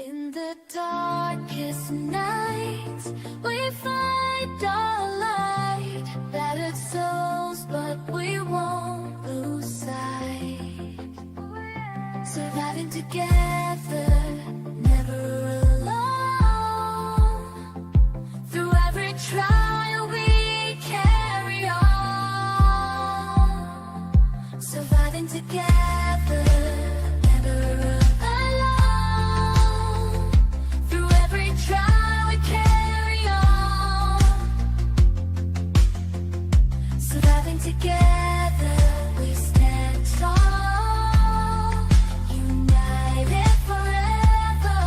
In the darkest nights, we find our light. Battered souls, but we won't lose sight. Surviving together, never alone. Through every trial, we carry on. Surviving together, never alone. Through every trial, we carry on. Surviving together, we stand tall. United forever.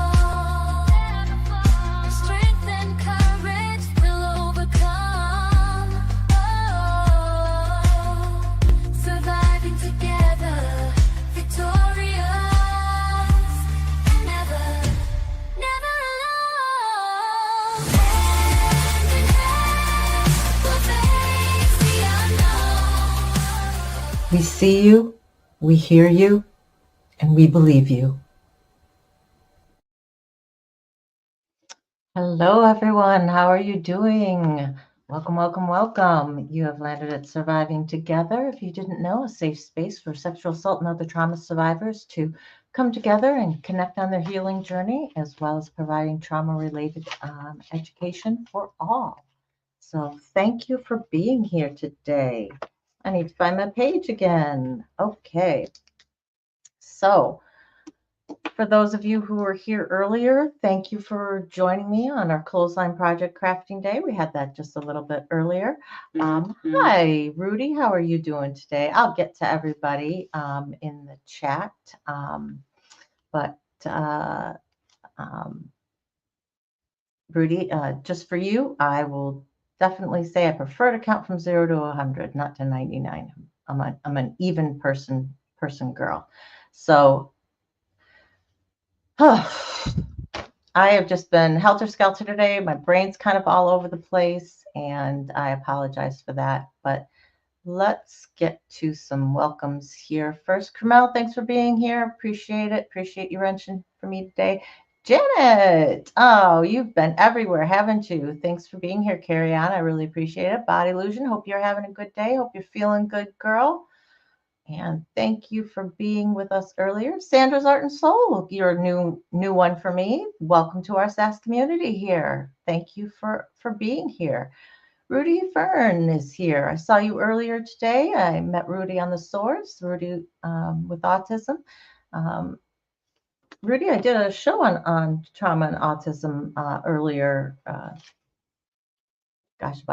Strength and courage will overcome. Oh, surviving together, victorious, never, never alone. Hand in hand, we'll face the unknown. We see you, we hear you, and we believe you. Hello, everyone. How are you doing? Welcome, welcome, welcome. You have landed at Surviving Together. If you didn't know, a safe space for sexual assault and other trauma survivors to come together and connect on their healing journey, as well as providing trauma-related education for all. So thank you for being here today. I need to find my page again. Okay. So for those of you who were here earlier, thank you for joining me on our clothesline project crafting day. We had that just a little bit earlier. Hi, Rudy. How are you doing today? I'll get to everybody in the chat. Rudy, just for you, I will definitely say I prefer to count from 0 to 100, not to 99. I'm an even person girl. So I have just been helter-skelter today. My brain's kind of all over the place, and I apologize for that. But let's get to some welcomes here. First, Carmel, thanks for being here. Appreciate it. Appreciate you wrenching for me today. Janet, oh, you've been everywhere, haven't you? Thanks for being here, Carrie Ann. I really appreciate it. Body Illusion, hope you're having a good day. Hope you're feeling good, girl. And thank you for being with us earlier. Sandra's Art and Soul, you're a new one for me. Welcome to our SAS community here. Thank you for being here. Rudy Fern is here. I saw you earlier today. I met Rudy on the Source, Rudy with autism. Rudy, I did a show on trauma and autism earlier, about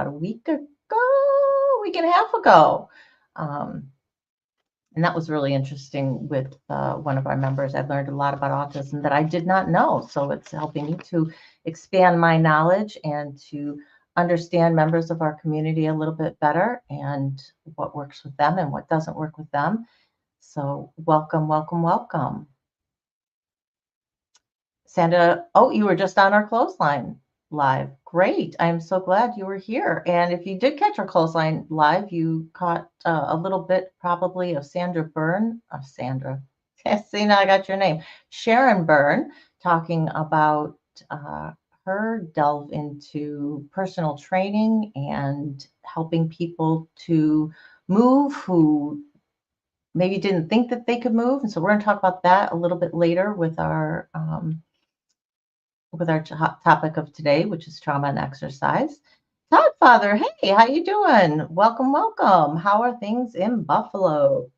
a week and a half ago. And that was really interesting with one of our members. I've learned a lot about autism that I did not know. So it's helping me to expand my knowledge and to understand members of our community a little bit better and what works with them and what doesn't work with them. So welcome, welcome, welcome. Sandra, oh, you were just on our clothesline live. Great. I'm so glad you were here. And if you did catch our clothesline live, you caught a little bit probably of Sandra Byrne. Sandra. See, now I got your name. Sharon Byrne talking about her delve into personal training and helping people to move who maybe didn't think that they could move. And so we're going to talk about that a little bit later with our topic of today, which is trauma and exercise. Todd Father, hey, how you doing? Welcome, welcome. How are things in Buffalo?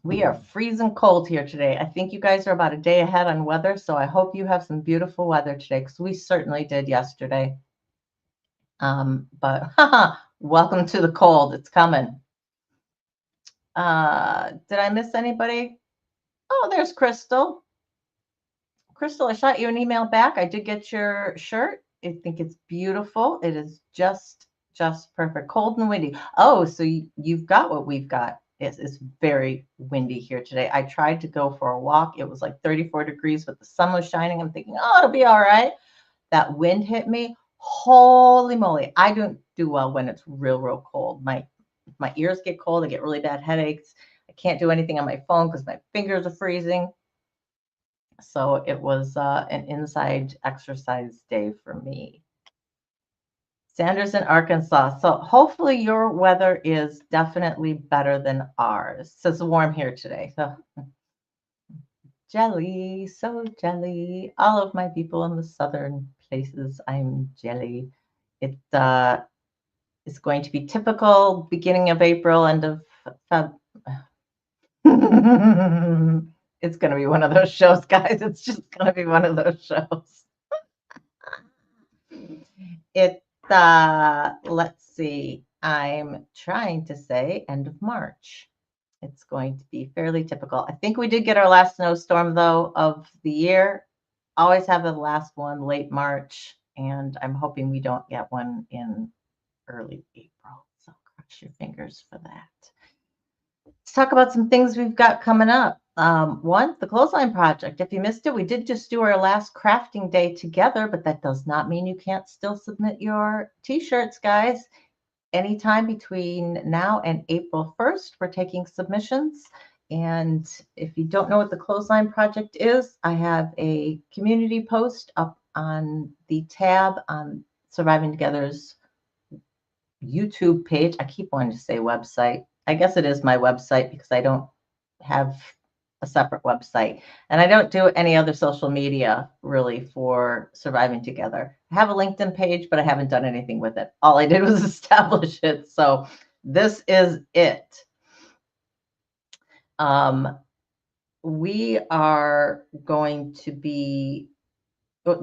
We are freezing cold here today. I think you guys are about a day ahead on weather, so I hope you have some beautiful weather today, because we certainly did yesterday. But welcome to the cold. It's coming. Did I miss anybody? Oh, there's Crystal. Crystal, I shot you an email back. I did get your shirt. I think it's beautiful. It is just perfect. Cold and windy. Oh, so you've got what we've got. It's very windy here today. I tried to go for a walk. It was like 34 degrees, but the sun was shining. I'm thinking, oh, it'll be all right. That wind hit me. Holy moly. I don't do well when it's real cold. My ears get cold. I get really bad headaches. I can't do anything on my phone because my fingers are freezing. So it was an inside exercise day for me. Sanders in Arkansas. So hopefully your weather is definitely better than ours. So it's warm here today. So jelly, so jelly. All of my people in the southern places, I'm jelly. It is going to be typical beginning of April, end of Feb. It's going to be one of those shows, guys. It's just going to be one of those shows. It, let's see, I'm trying to say end of March. It's going to be fairly typical. I think we did get our last snowstorm, though, of the year. Always have the last one late March, and I'm hoping we don't get one in early April. So cross your fingers for that. Let's talk about some things we've got coming up. One, the clothesline project. If you missed it, we did just do our last crafting day together, but that does not mean you can't still submit your t-shirts, guys. Anytime between now and April 1st, we're taking submissions. And if you don't know what the clothesline project is, I have a community post up on the tab on Surviving Together's YouTube page. I keep wanting to say website. I guess it is my website because I don't have a separate website. And I don't do any other social media really for Surviving Together. I have a LinkedIn page, but I haven't done anything with it. All I did was establish it. So this is it. We are going to be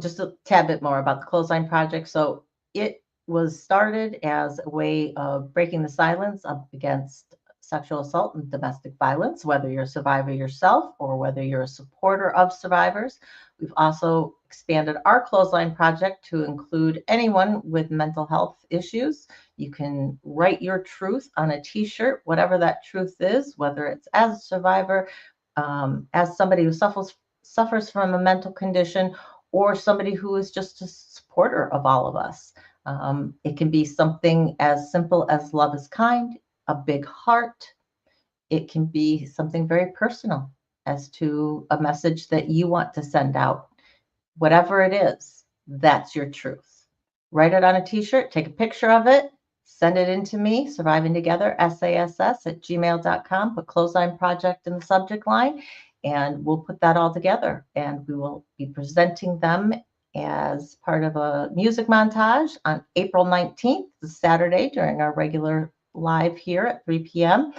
just a tad bit more about the clothesline project. So it was started as a way of breaking the silence up against sexual assault and domestic violence, whether you're a survivor yourself or whether you're a supporter of survivors. We've also expanded our clothesline project to include anyone with mental health issues. You can write your truth on a t-shirt, whatever that truth is, whether it's as a survivor, as somebody who suffers from a mental condition, or somebody who is just a supporter of all of us. It can be something as simple as love is kind, a big heart. It can be something very personal as to a message that you want to send out. Whatever it is, that's your truth. Write it on a t-shirt, take a picture of it, send it in to me, Surviving Together, SASS@gmail.com, put clothesline project in the subject line, and we'll put that all together. And we will be presenting them as part of a music montage on April 19th, the Saturday, during our regular live here at 3 p.m.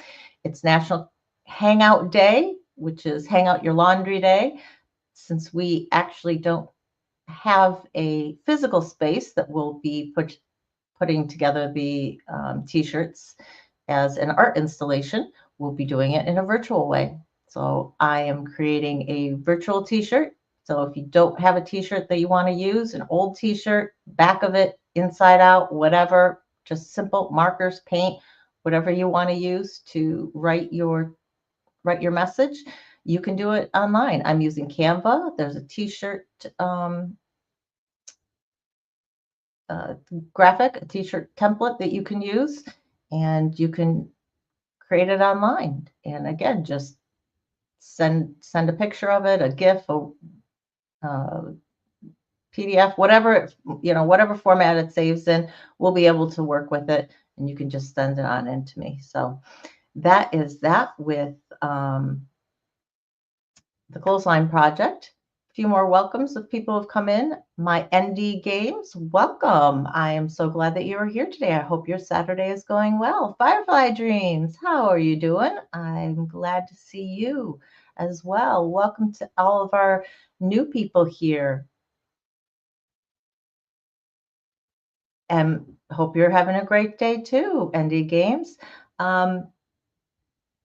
It's National Hangout Day, which is Hang Out Your Laundry Day. Since we actually don't have a physical space that will be putting together the t-shirts as an art installation, we'll be doing it in a virtual way. So I am creating a virtual t-shirt. So if you don't have a t-shirt that you want to use, an old t-shirt, back of it, inside out, whatever, just simple markers, paint, whatever you want to use to write your message, you can do it online. I'm using Canva. There's a t-shirt graphic, a t-shirt template that you can use, and you can create it online. And again, just send a picture of it, a GIF, a PDF, whatever, whatever format it saves in, we'll be able to work with it, and you can just send it on in to me. So that is that with the clothesline project. A few more welcomes of people have come in. My ND Games, welcome. I am so glad that you are here today. I hope your Saturday is going well. Firefly Dreams, how are you doing? I'm glad to see you as well. Welcome to all of our new people here. And hope you're having a great day too, ND Games.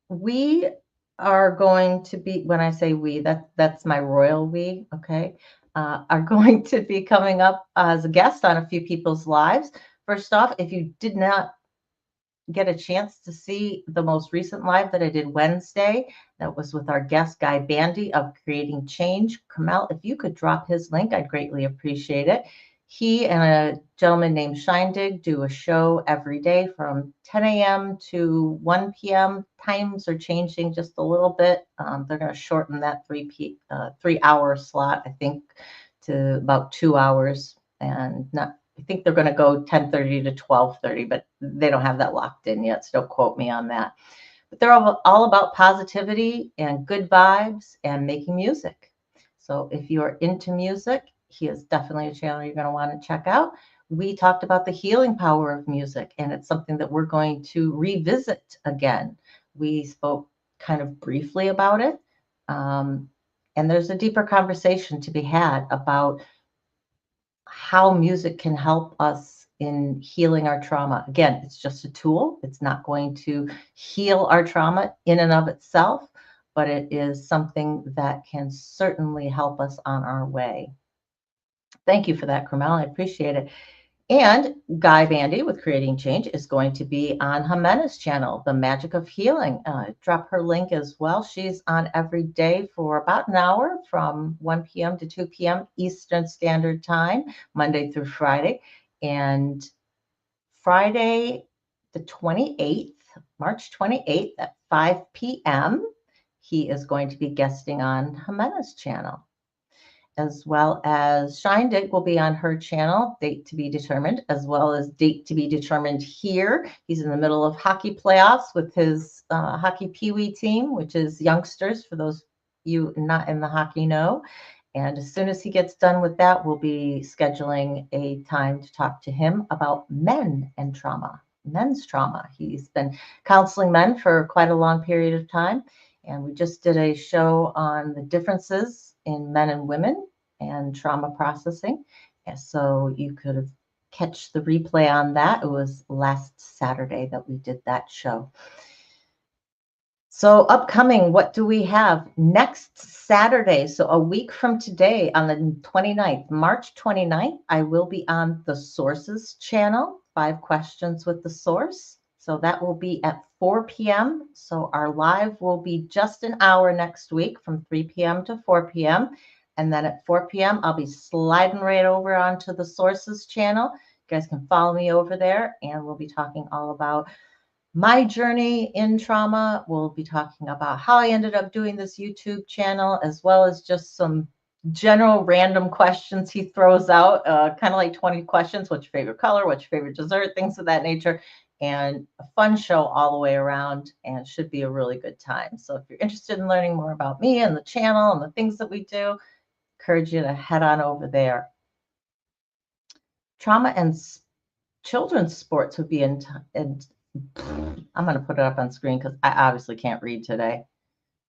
We are going to be, when I say we, that's my royal we, okay, are going to be coming up as a guest on a few people's lives. First off, if you did not get a chance to see the most recent live that I did Wednesday, that was with our guest Guy Bandy of Creating Change. Kamel, if you could drop his link, I'd greatly appreciate it. He and a gentleman named Shindig do a show every day from 10 a.m. to 1 p.m. Times are changing just a little bit. They're going to shorten that 3-hour slot, I think, to about 2 hours. And not, I think they're going to go 10:30 to 12:30, but they don't have that locked in yet, so don't quote me on that. But they're all about positivity and good vibes and making music. So if you're into music, he is definitely a channel you're going to want to check out. We talked about the healing power of music, and it's something that we're going to revisit again. We spoke kind of briefly about it. And there's a deeper conversation to be had about how music can help us in healing our trauma. Again, it's just a tool. It's not going to heal our trauma in and of itself, but it is something that can certainly help us on our way. Thank you for that, Carmel. I appreciate it. And Guy Bandy with Creating Change is going to be on Jimena's channel, The Magic of Healing. Drop her link as well. She's on every day for about an hour from 1 p.m. to 2 p.m. Eastern Standard Time, Monday through Friday. And Friday, the 28th, March 28th at 5 p.m., he is going to be guesting on Jimena's channel, as well as Shindig will be on her channel, date to be determined, as well as date to be determined here. He's in the middle of hockey playoffs with his hockey peewee team, which is youngsters, for those you not in the hockey know. And as soon as he gets done with that, we'll be scheduling a time to talk to him about men and trauma, men's trauma. He's been counseling men for quite a long period of time. And we just did a show on the differences in men and women and trauma processing. And so you could catch the replay on that. It was last Saturday that we did that show. So upcoming, what do we have next Saturday? So a week from today on the 29th, March 29th, I will be on the Sources channel, 5 Questions with the Source. So that will be at 4 p.m. So our live will be just an hour next week from 3 p.m. to 4 p.m. And then at 4 p.m., I'll be sliding right over onto the Sources channel. You guys can follow me over there, and we'll be talking all about my journey in trauma. We'll be talking about how I ended up doing this YouTube channel, as well as just some general random questions he throws out, kind of like 20 questions. What's your favorite color? What's your favorite dessert? Things of that nature. And a fun show all the way around, and should be a really good time. So if you're interested in learning more about me and the channel and the things that we do, encourage you to head on over there. Trauma and children's sports would be in I'm going to put it up on screen because I obviously can't read today.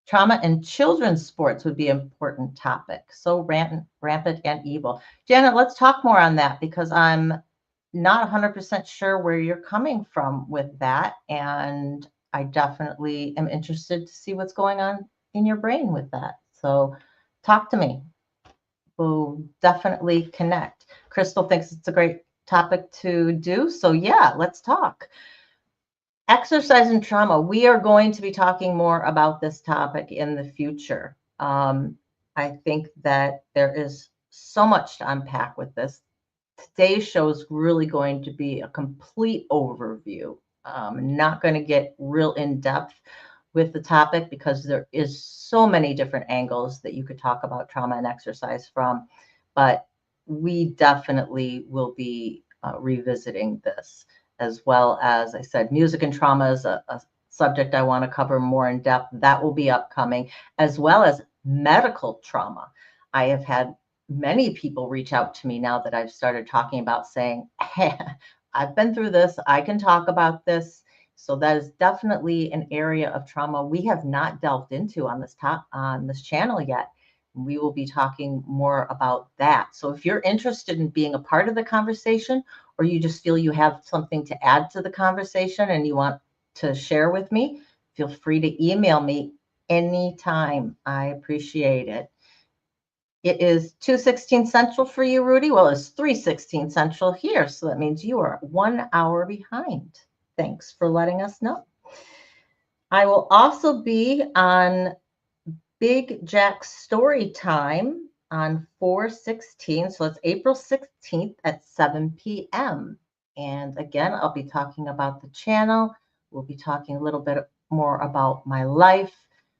Trauma and children's sports would be an important topic. So rampant and evil. Janet, let's talk more on that, because I'm not 100% sure where you're coming from with that. And I definitely am interested to see what's going on in your brain with that. So talk to me. We'll definitely connect. Crystal thinks it's a great topic to do. So yeah, let's talk. Exercise and trauma. We are going to be talking more about this topic in the future. I think that there is so much to unpack with this. Today's show is really going to be a complete overview. Not going to get real in depth with the topic, because there is so many different angles that you could talk about trauma and exercise from. But we definitely will be revisiting this, as well as I said, music and trauma is a subject I want to cover more in depth. That will be upcoming, as well as medical trauma. I have had many people reach out to me now that I've started talking about, saying, hey, I've been through this. I can talk about this. So that is definitely an area of trauma we have not delved into on this channel yet. We will be talking more about that. So if you're interested in being a part of the conversation, or you just feel you have something to add to the conversation and you want to share with me, feel free to email me anytime. I appreciate it. It is 2:16 Central for you, Rudy. Well, it's 3:16 Central here, so that means you are 1 hour behind. Thanks for letting us know. I will also be on Big Jack's Story Time on 4/16. So it's April 16th at 7 p.m. And again, I'll be talking about the channel. We'll be talking a little bit more about my life,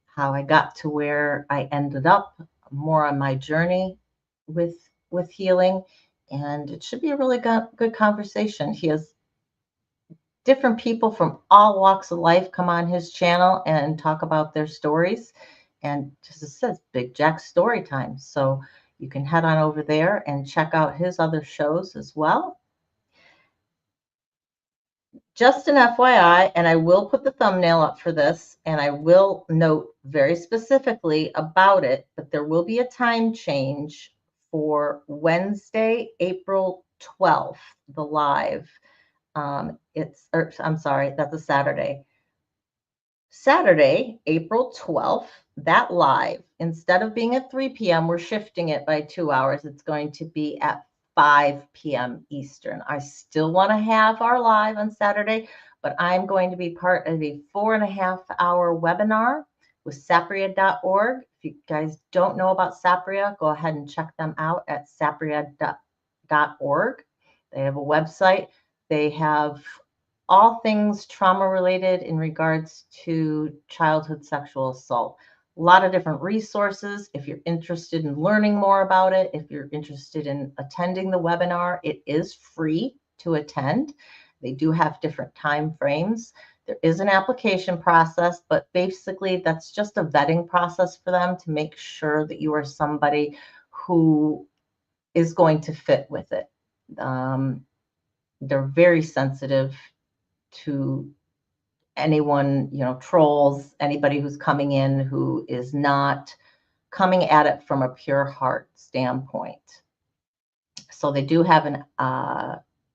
how I got to where I ended up, more on my journey with healing. And it should be a really good conversation. He has different people from all walks of life come on his channel and talk about their stories. And just as it says, Big Jack's Story Time. So you can head on over there and check out his other shows as well. Just an FYI, and I will put the thumbnail up for this, and I will note very specifically about it, but there will be a time change for Wednesday, April 12th, the live. I'm sorry, that's a Saturday. Saturday, April 12th, that live, instead of being at 3 p.m., we're shifting it by 2 hours. It's going to be at 5 p.m. Eastern. I still want to have our live on Saturday, but I'm going to be part of a 4.5-hour webinar with sapria.org. If you guys don't know about Sapria, go ahead and check them out at sapria.org. They have a website. They have all things trauma related in regards to childhood sexual assault. A lot of different resources. If you're interested in learning more about it, if you're interested in attending the webinar, it is free to attend. They do have different time frames. There is an application process, but basically that's just a vetting process for them to make sure that you are somebody who is going to fit with it. They're very sensitive to anyone, trolls, anybody who's coming in who is not coming at it from a pure heart standpoint. So they do have an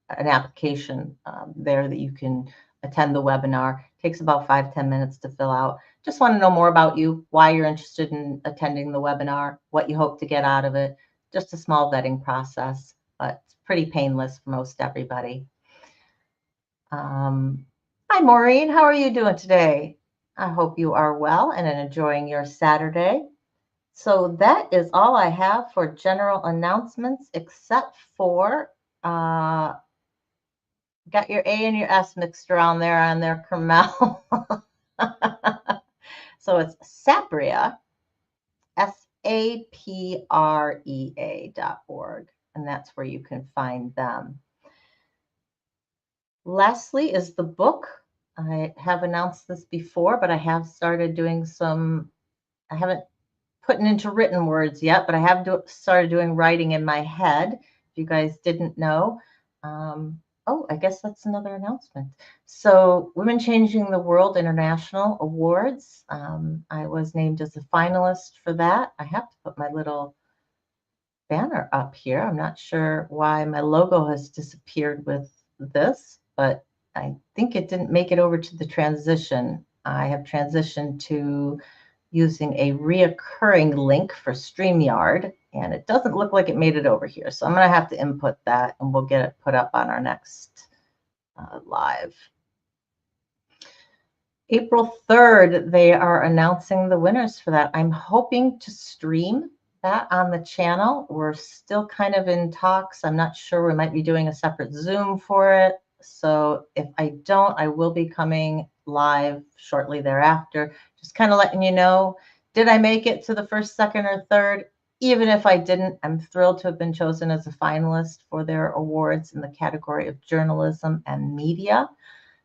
application there that you can attend the webinar. It takes about 5-10 minutes to fill out. Just want to know more about you, why you're interested in attending the webinar, what you hope to get out of it. Just a small vetting process, but it's pretty painless for most everybody. Hi, Maureen. How are you doing today? I hope you are well and enjoying your Saturday. So that is all I have for general announcements, except for got your A and your S mixed around there on their Carmel. So it's Sapria, SAPREA.org, and that's where you can find them. Lastly is the book. I have announced this before, but I have started doing I haven't put it into written words yet, but I have started doing writing in my head. If you guys didn't know. I guess that's another announcement. So Women Changing the World International Awards. I was named as a finalist for that. I have to put my little banner up here. I'm not sure why my logo has disappeared with this, but I think it didn't make it over to the transition. I have transitioned to using a reoccurring link for StreamYard, and it doesn't look like it made it over here. So I'm going to have to input that, and we'll get it put up on our next live. April 3rd, they are announcing the winners for that. I'm hoping to stream that on the channel. We're still kind of in talks. I'm not sure. We might be doing a separate Zoom for it. So if I don't, I will be coming live shortly thereafter. Just kind of letting you know, did I make it to the first, second, or third? Even if I didn't, I'm thrilled to have been chosen as a finalist for their awards in the category of journalism and media.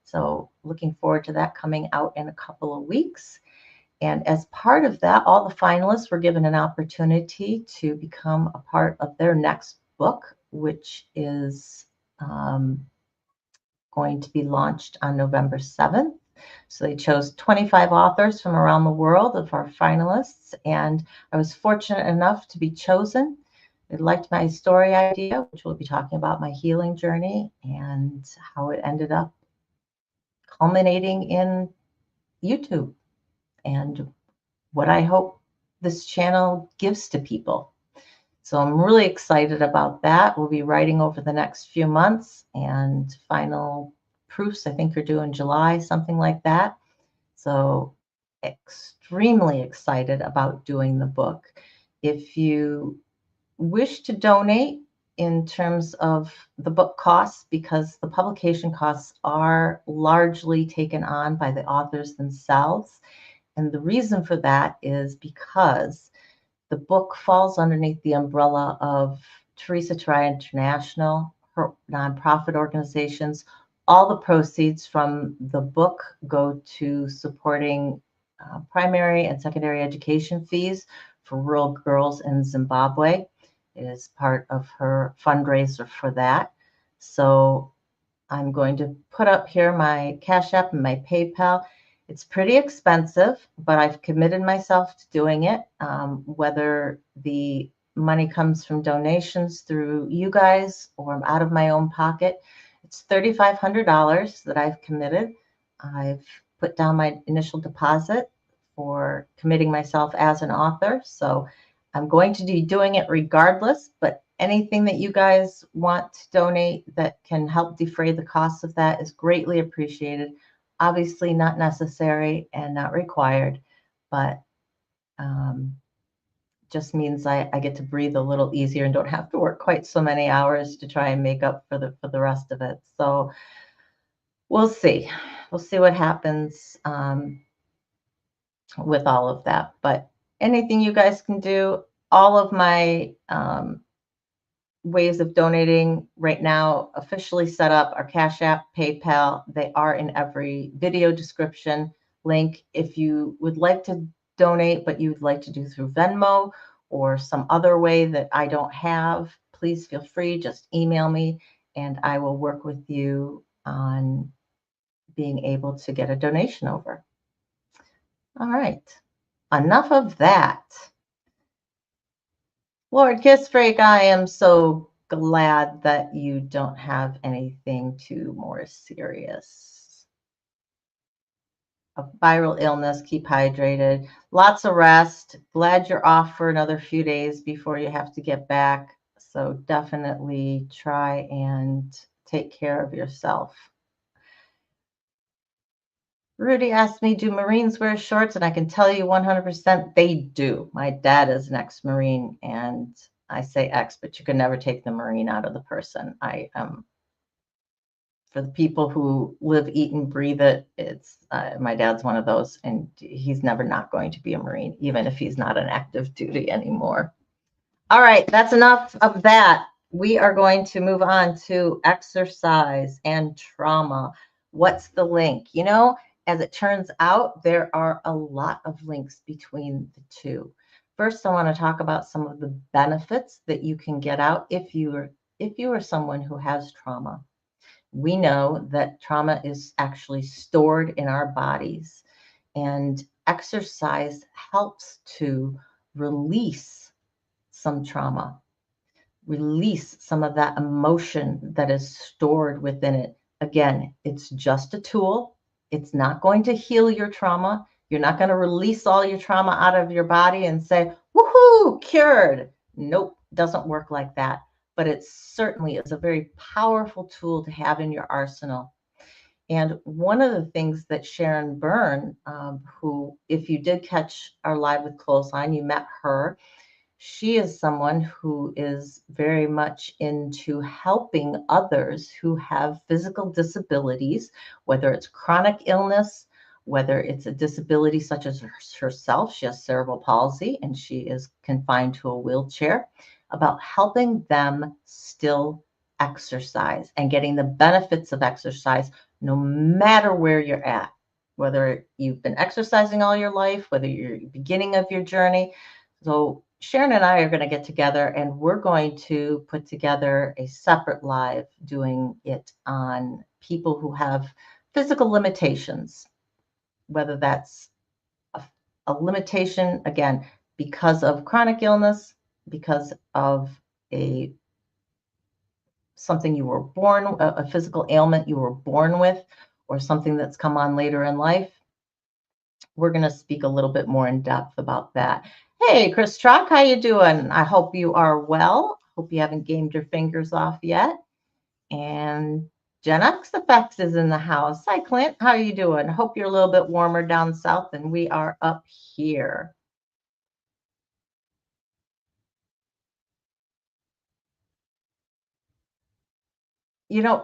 So looking forward to that coming out in a couple of weeks. And as part of that, all the finalists were given an opportunity to become a part of their next book, which is going to be launched on November 7th. So they chose 25 authors from around the world of our finalists, and I was fortunate enough to be chosen. They liked my story idea, which we'll be talking about my healing journey and how it ended up culminating in YouTube and what I hope this channel gives to people. So I'm really excited about that. We'll be writing over the next few months, and final proofs I think are due in July, something like that. So extremely excited about doing the book. If you wish to donate in terms of the book costs, because the publication costs are largely taken on by the authors themselves. And the reason for that is because the book falls underneath the umbrella of Teresa Try International, her nonprofit organizations. All the proceeds from the book go to supporting primary and secondary education fees for rural girls in Zimbabwe. It is part of her fundraiser for that. So I'm going to put up here my Cash App and my PayPal. It's pretty expensive, but I've committed myself to doing it. Whether the money comes from donations through you guys or out of my own pocket, it's $3,500 that I've committed. I've put down my initial deposit for committing myself as an author. So I'm going to be doing it regardless, but anything that you guys want to donate that can help defray the costs of that is greatly appreciated. Obviously not necessary and not required, but just means I get to breathe a little easier and don't have to work quite so many hours to try and make up for the rest of it. So we'll see. We'll see what happens with all of that. But anything you guys can do, all of my ways of donating right now officially set up are Cash App, PayPal. They are in every video description link. If you would like to donate, but you'd like to do through Venmo or some other way that I don't have, please feel free. Just email me and I will work with you on being able to get a donation over. All right. Enough of that. Lord Kiss Freak, I am so glad that you don't have anything too more serious. A viral illness, keep hydrated, lots of rest. Glad you're off for another few days before you have to get back. So definitely try and take care of yourself. Rudy asked me, do Marines wear shorts? And I can tell you 100% they do. My dad is an ex-Marine, and I say ex, but you can never take the Marine out of the person. For the people who live, eat, and breathe it, it's my dad's one of those, and he's never not going to be a Marine, even if he's not an active duty anymore. All right, that's enough of that. We are going to move on to exercise and trauma. What's the link? You know, as it turns out, there are a lot of links between the two. First, I want to talk about some of the benefits that you can get out if you are someone who has trauma. We know that trauma is actually stored in our bodies, and exercise helps to release some trauma, release some of that emotion that is stored within it. Again, it's just a tool. It's not going to heal your trauma. You're not going to release all your trauma out of your body and say, woohoo, cured. Nope, doesn't work like that. But it certainly is a very powerful tool to have in your arsenal. And one of the things that Sharon Byrne, who, if you did catch our Live with Clothesline, you met her. She is someone who is very much into helping others who have physical disabilities, whether it's chronic illness, whether it's a disability such as herself. She has cerebral palsy and she is confined to a wheelchair, about helping them still exercise and getting the benefits of exercise no matter where you're at, whether you've been exercising all your life, whether you're beginning of your journey. So Sharon and I are going to get together and we're going to put together a separate live doing it on people who have physical limitations, whether that's a limitation, again, because of chronic illness, because of something you were born, a physical ailment you were born with, or something that's come on later in life. We're going to speak a little bit more in depth about that. Hey, Chris Truck, how you doing? I hope you are well. Hope you haven't gamed your fingers off yet. And Gen X Effects is in the house. Hi, Clint. How are you doing? Hope you're a little bit warmer down south than we are up here.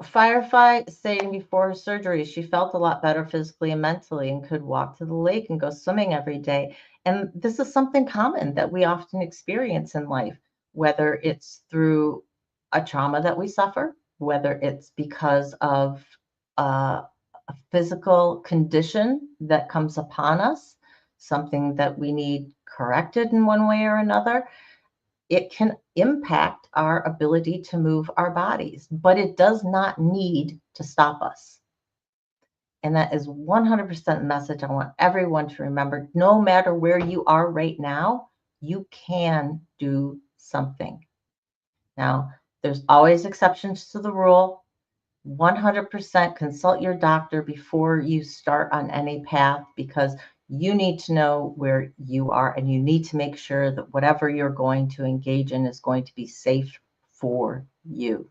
Firefly saying before her surgery, she felt a lot better physically and mentally and could walk to the lake and go swimming every day. And this is something common that we often experience in life, whether it's through a trauma that we suffer, whether it's because of a physical condition that comes upon us, something that we need corrected in one way or another. It can impact our ability to move our bodies, but it does not need to stop us. And that is 100% message I want everyone to remember. No matter where you are right now, you can do something. Now, there's always exceptions to the rule. 100% consult your doctor before you start on any path, because you need to know where you are and you need to make sure that whatever you're going to engage in is going to be safe for you.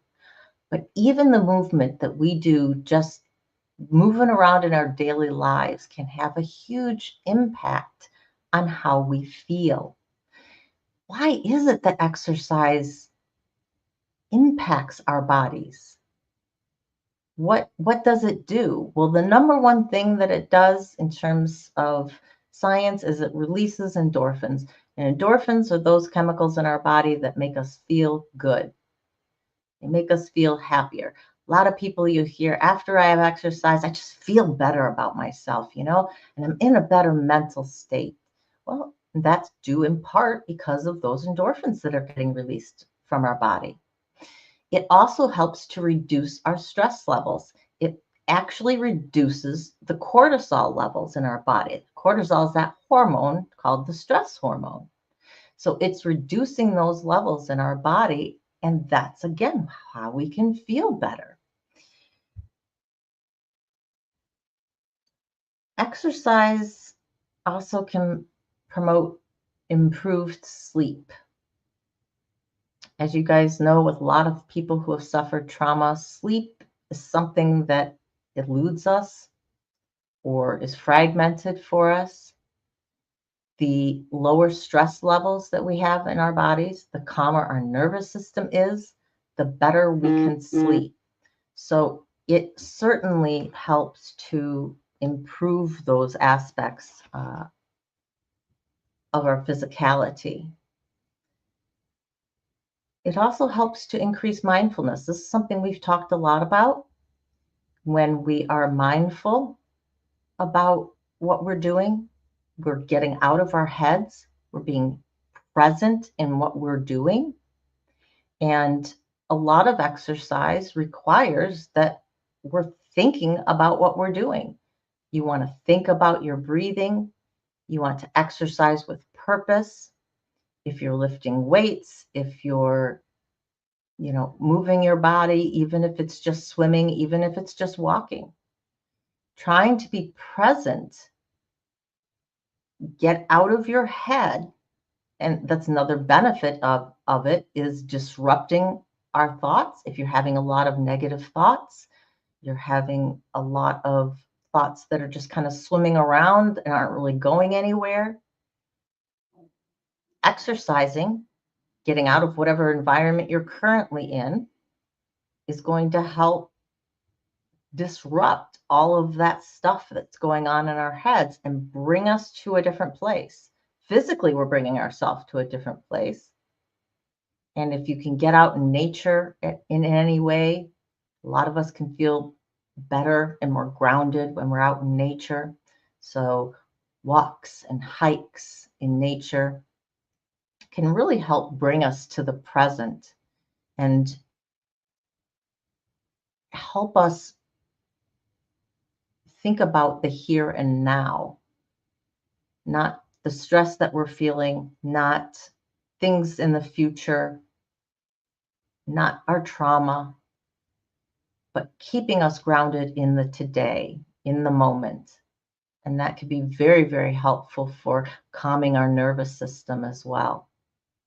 But even the movement that we do, just moving around in our daily lives, can have a huge impact on how we feel. Why is it that exercise impacts our bodies? What does it do? Well, the number one thing that it does in terms of science is it releases endorphins. And endorphins are those chemicals in our body that make us feel good. They make us feel happier. A lot of people you hear, after I have exercise, I just feel better about myself, and I'm in a better mental state. Well, that's due in part because of those endorphins that are getting released from our body. It also helps to reduce our stress levels. It actually reduces the cortisol levels in our body. Cortisol is that hormone called the stress hormone. So it's reducing those levels in our body, and that's, again, how we can feel better. Exercise also can promote improved sleep. As you guys know, with a lot of people who have suffered trauma, sleep is something that eludes us or is fragmented for us. The lower stress levels that we have in our bodies, the calmer our nervous system is, the better we can sleep. So it certainly helps to improve those aspects of our physicality. It also helps to increase mindfulness. This is something we've talked a lot about. When we are mindful about what we're doing, we're getting out of our heads, we're being present in what we're doing. And a lot of exercise requires that we're thinking about what we're doing. You want to think about your breathing. You want to exercise with purpose. If you're lifting weights, if you're moving your body, even if it's just swimming, even if it's just walking, trying to be present, get out of your head. And that's another benefit of it, is disrupting our thoughts. If you're having a lot of negative thoughts, you're having a lot of thoughts that are just kind of swimming around and aren't really going anywhere. Exercising, getting out of whatever environment you're currently in, is going to help disrupt all of that stuff that's going on in our heads and bring us to a different place. Physically, we're bringing ourselves to a different place. And if you can get out in nature in any way, a lot of us can feel better and more grounded when we're out in nature. So walks and hikes in nature can really help bring us to the present and help us think about the here and now, not the stress that we're feeling, not things in the future, not our trauma, but keeping us grounded in the today, in the moment. And that could be very, very helpful for calming our nervous system as well.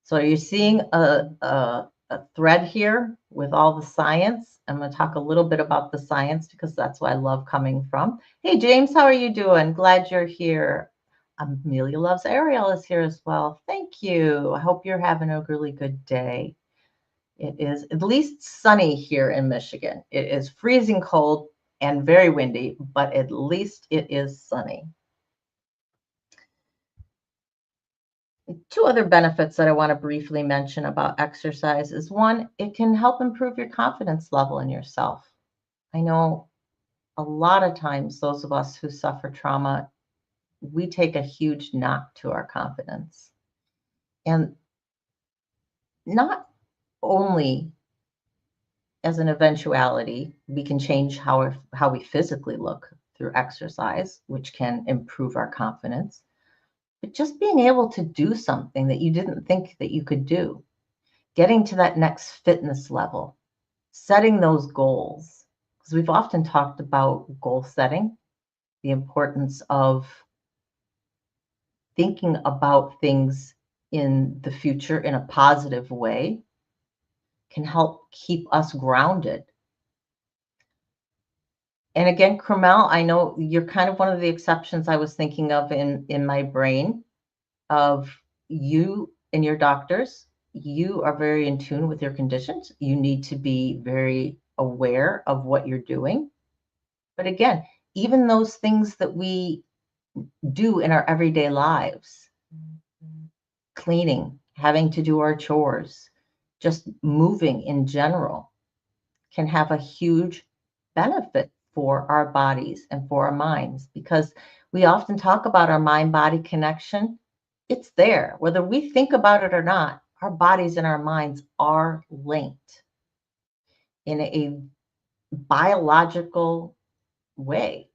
So are you seeing a thread here with all the science? I'm going to talk a little bit about the science because that's where I love coming from. Hey, James, how are you doing? Glad you're here. Amelia Loves Ariel is here as well. Thank you. I hope you're having a really good day. It is at least sunny here in Michigan. It is freezing cold and very windy, but at least it is sunny. Two other benefits that I want to briefly mention about exercise is one, it can help improve your confidence level in yourself. I know a lot of times those of us who suffer trauma, we take a huge knock to our confidence. And not only as an eventuality, we can change how we physically look through exercise, which can improve our confidence, but just being able to do something that you didn't think that you could do, getting to that next fitness level, setting those goals. Because we've often talked about goal setting, the importance of thinking about things in the future in a positive way can help keep us grounded. And again, Carmel, I know you're kind of one of the exceptions I was thinking of in my brain of you and your doctors. You are very in tune with your conditions. You need to be very aware of what you're doing. But again, even those things that we do in our everyday lives, cleaning, having to do our chores, just moving in general, can have a huge benefit for our bodies and for our minds, because we often talk about our mind body connection. It's there. Whether we think about it or not, our bodies and our minds are linked in a biological way.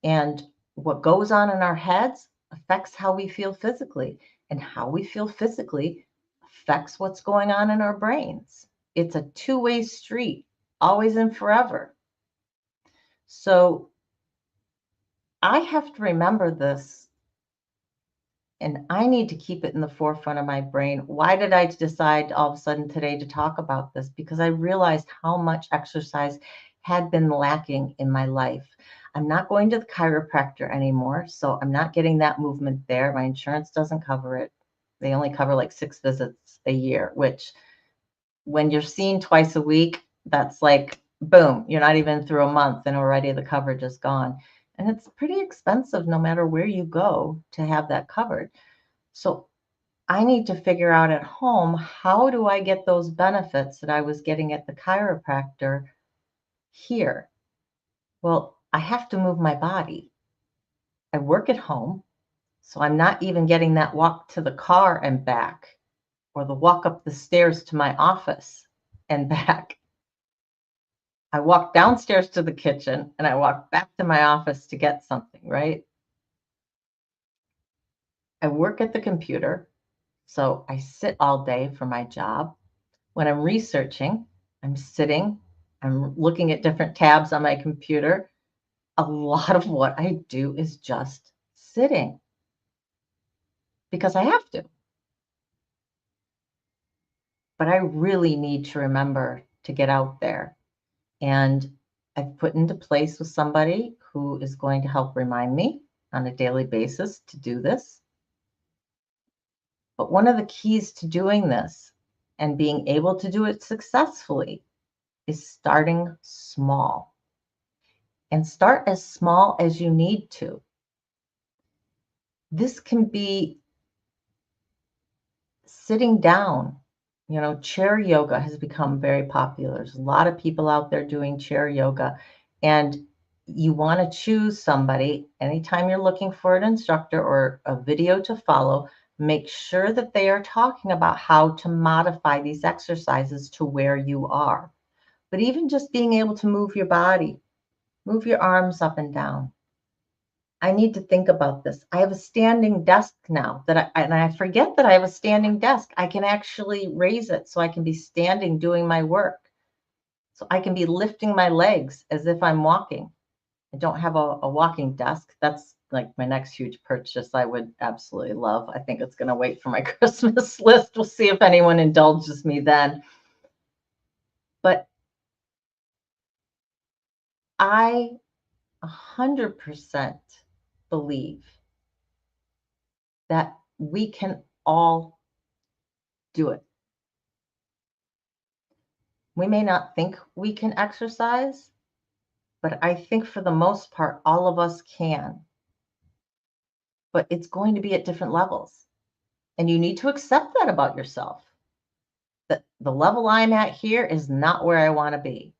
And what goes on in our heads affects how we feel physically, and how we feel physically affects what's going on in our brains. It's a two-way street, always and forever. So I have to remember this, and I need to keep it in the forefront of my brain. Why did I decide all of a sudden today to talk about this? Because I realized how much exercise had been lacking in my life. I'm not going to the chiropractor anymore, so I'm not getting that movement there. My insurance doesn't cover it. They only cover like 6 visits a year, which when you're seen twice a week, that's like, boom, you're not even through a month and already the coverage is gone. And it's pretty expensive no matter where you go to have that covered. So I need to figure out at home, how do I get those benefits that I was getting at the chiropractor here? Well, I have to move my body. I work at home, so I'm not even getting that walk to the car and back, or the walk up the stairs to my office and back. I walk downstairs to the kitchen and I walk back to my office to get something, right? I work at the computer, so I sit all day for my job. When I'm researching, I'm sitting, I'm looking at different tabs on my computer. A lot of what I do is just sitting because I have to. But I really need to remember to get out there. And I've put into place with somebody who is going to help remind me on a daily basis to do this. But one of the keys to doing this and being able to do it successfully is starting small, and start as small as you need to. This can be sitting down. Chair yoga has become very popular. There's a lot of people out there doing chair yoga, and you want to choose somebody. Anytime you're looking for an instructor or a video to follow, make sure that they are talking about how to modify these exercises to where you are. But even just being able to move your body, move your arms up and down. I need to think about this. I have a standing desk now and I forget that I have a standing desk. I can actually raise it so I can be standing doing my work. So I can be lifting my legs as if I'm walking. I don't have a walking desk. That's like my next huge purchase I would absolutely love. I think it's going to wait for my Christmas list. We'll see if anyone indulges me then. But I 100% believe that we can all do it. We may not think we can exercise, but I think for the most part, all of us can. But it's going to be at different levels. And you need to accept that about yourself. That the level I'm at here is not where I want to be.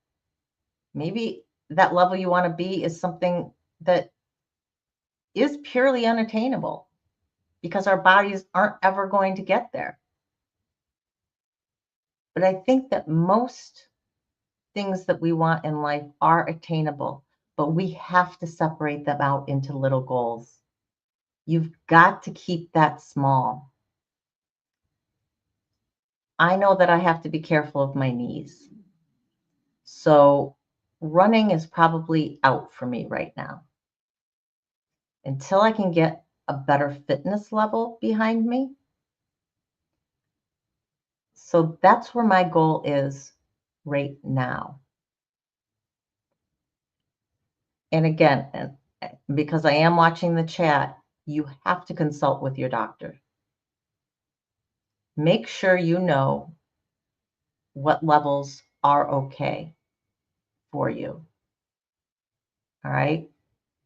Maybe that level you want to be is something that is purely unattainable because our bodies aren't ever going to get there. But I think that most things that we want in life are attainable, but we have to separate them out into little goals. You've got to keep that small. I know that I have to be careful of my knees. So running is probably out for me right now. Until I can get a better fitness level behind me. So that's where my goal is right now. And again, because I am watching the chat, you have to consult with your doctor. Make sure you know what levels are okay for you. All right.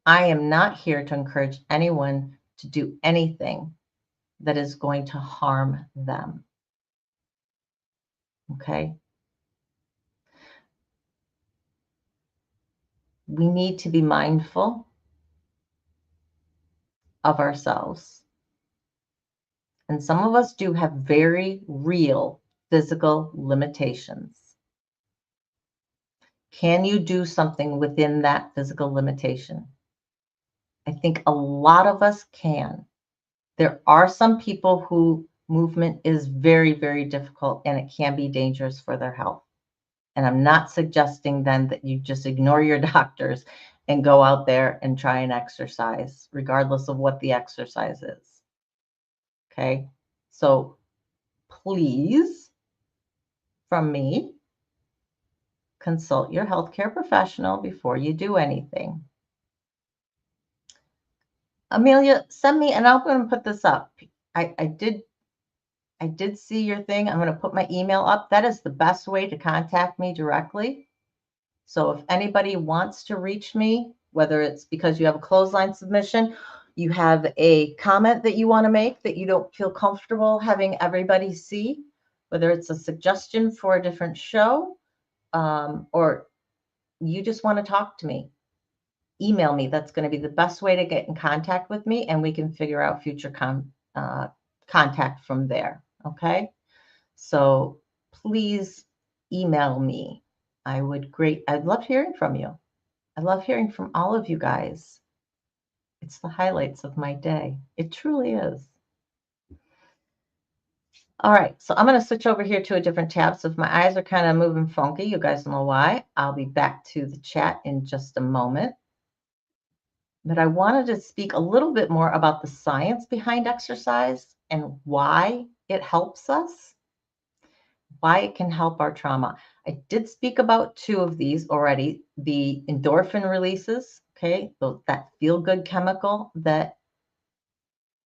I am not here to encourage anyone to do anything that is going to harm them. Okay. We need to be mindful of ourselves. And some of us do have very real physical limitations. Can you do something within that physical limitation? I think a lot of us can. There are some people who movement is very, very difficult and it can be dangerous for their health. And I'm not suggesting then that you just ignore your doctors and go out there and try and exercise, regardless of what the exercise is. Okay. So please, from me, consult your healthcare professional before you do anything. Amelia, send me, and I'm going to put this up. I did see your thing. I'm going to put my email up. That is the best way to contact me directly. So if anybody wants to reach me, whether it's because you have a clothesline submission, you have a comment that you want to make that you don't feel comfortable having everybody see, whether it's a suggestion for a different show, or you just want to talk to me, email me. That's going to be the best way to get in contact with me, and we can figure out future contact from there. Okay. So please email me. I'd love hearing from you. I love hearing from all of you guys. It's the highlights of my day. It truly is. All right, so I'm going to switch over here to a different tab. So if my eyes are kind of moving funky, you guys know why. I'll be back to the chat in just a moment. But I wanted to speak a little bit more about the science behind exercise and why it helps us, why it can help our trauma. I did speak about two of these already, the endorphin releases, okay, that feel-good chemical that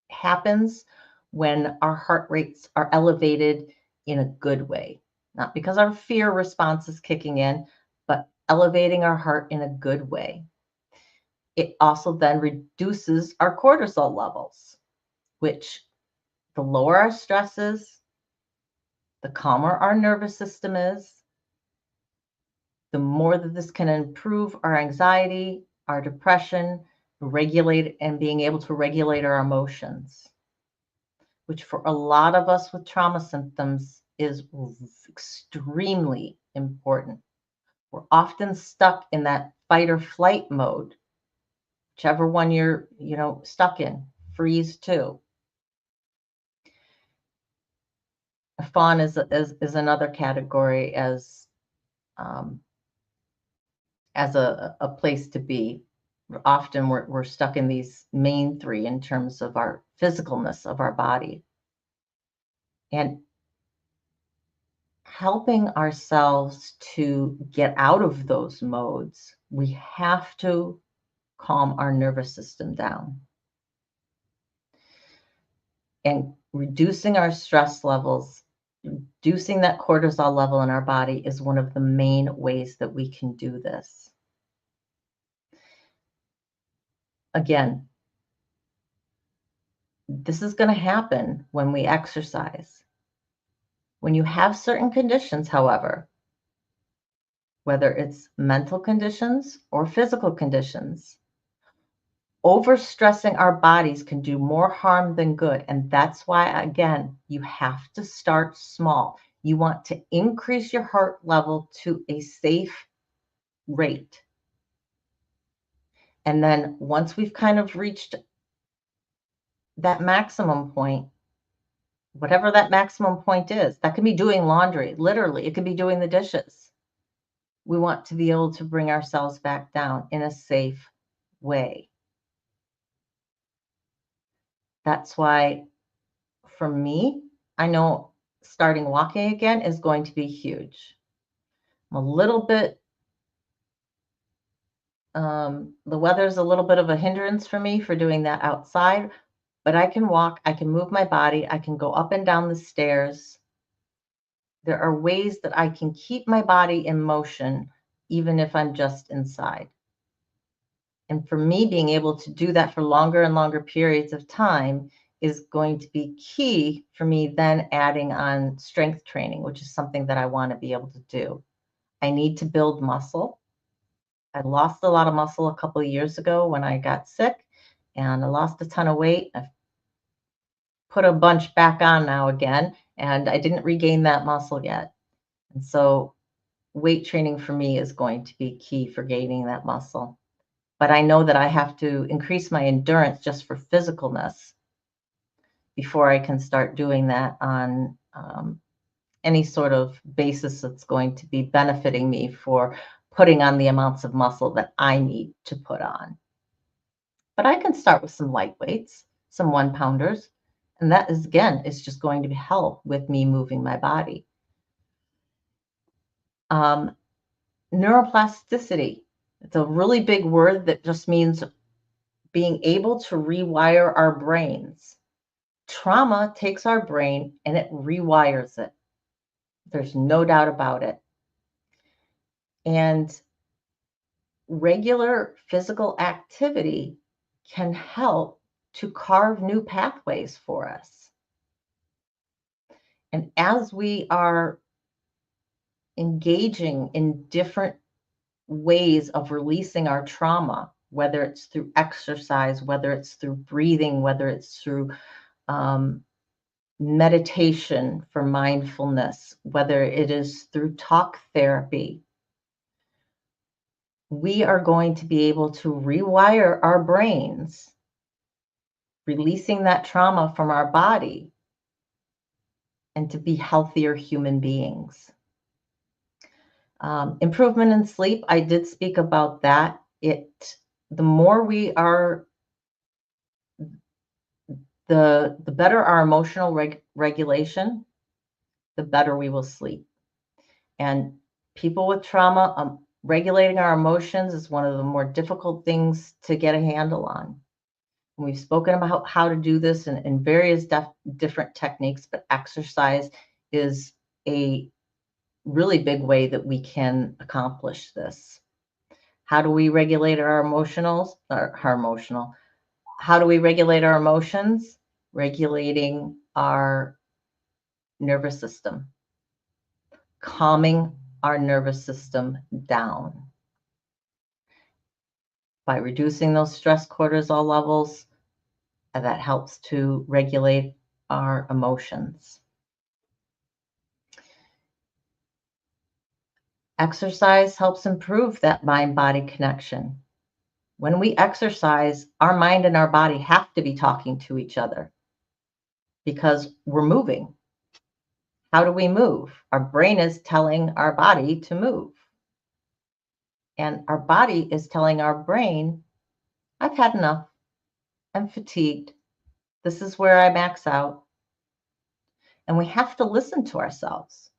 happens when our heart rates are elevated in a good way, not because our fear response is kicking in, but elevating our heart in a good way. It also then reduces our cortisol levels, which the lower our stress is, the calmer our nervous system is, the more that this can improve our anxiety, our depression, regulate and being able to regulate our emotions, which for a lot of us with trauma symptoms is extremely important. We're often stuck in that fight or flight mode, whichever one you're, stuck in, freeze too. Fawn is another category as a place to be. Often we're stuck in these main three in terms of our physicalness of our body. And helping ourselves to get out of those modes, we have to calm our nervous system down. And reducing our stress levels reducing that cortisol level in our body is one of the main ways that we can do this. Again, this is going to happen when we exercise. When you have certain conditions, however, whether it's mental conditions or physical conditions, overstressing our bodies can do more harm than good. And that's why, again, you have to start small. You want to increase your heart level to a safe rate. And then once we've kind of reached that maximum point, whatever that maximum point is, that can be doing laundry, literally, it could be doing the dishes. We want to be able to bring ourselves back down in a safe way. That's why, for me, I know starting walking again is going to be huge. I'm a little bit, the weather's a little bit of a hindrance for me for doing that outside, but I can walk, I can move my body, I can go up and down the stairs. There are ways that I can keep my body in motion, even if I'm just inside. And for me, being able to do that for longer and longer periods of time is going to be key for me then adding on strength training, which is something that I want to be able to do. I need to build muscle. I lost a lot of muscle a couple of years ago when I got sick, and I lost a ton of weight. I've put a bunch back on now again, and I didn't regain that muscle yet. And so weight training for me is going to be key for gaining that muscle. But I know that I have to increase my endurance just for physicalness before I can start doing that on any sort of basis that's going to be benefiting me for putting on the amounts of muscle that I need to put on. But I can start with some light weights, some 1-pounders, and that is, again, is just going to help with me moving my body. Neuroplasticity. It's a really big word that just means being able to rewire our brains. Trauma takes our brain and it rewires it. There's no doubt about it. And regular physical activity can help to carve new pathways for us. And as we are engaging in different ways of releasing our trauma, whether it's through exercise, whether it's through breathing, whether it's through meditation for mindfulness, whether it is through talk therapy, we are going to be able to rewire our brains, releasing that trauma from our body, and to be healthier human beings. Improvement in sleep, I did speak about that. The more we are, the better our emotional regulation, the better we will sleep. And people with trauma, regulating our emotions is one of the more difficult things to get a handle on. And we've spoken about how to do this in various different techniques, but exercise is a really big way that we can accomplish this. How do we regulate our how do we regulate our emotions? Regulating our nervous system, calming our nervous system down. By reducing those stress cortisol levels, that helps to regulate our emotions. Exercise helps improve that mind-body connection. When we exercise, our mind and our body have to be talking to each other because we're moving. How do we move? Our brain is telling our body to move. And our body is telling our brain, I've had enough. I'm fatigued. This is where I max out. And we have to listen to ourselves.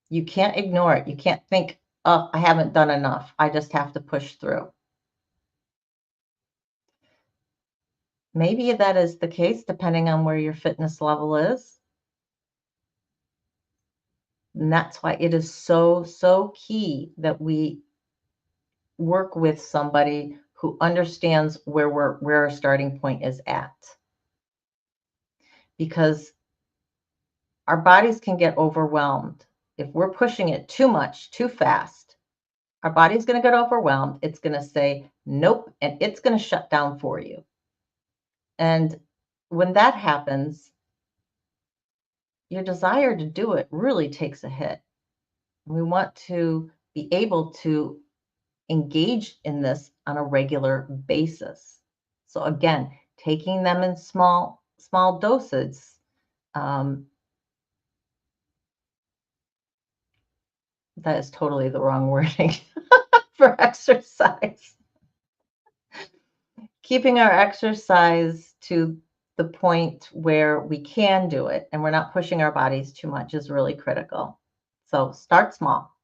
You can't ignore it. You can't think, oh, I haven't done enough. I just have to push through. Maybe that is the case depending on where your fitness level is. And that's why it is so, so key that we work with somebody who understands where our starting point is at. Because our bodies can get overwhelmed. If we're pushing it too much, too fast, our body's going to get overwhelmed. It's going to say, nope, and it's going to shut down for you. And when that happens, your desire to do it really takes a hit. We want to be able to engage in this on a regular basis. So again, taking them in small doses. That is totally the wrong wording for exercise. Keeping our exercise to the point where we can do it and we're not pushing our bodies too much is really critical. So start small.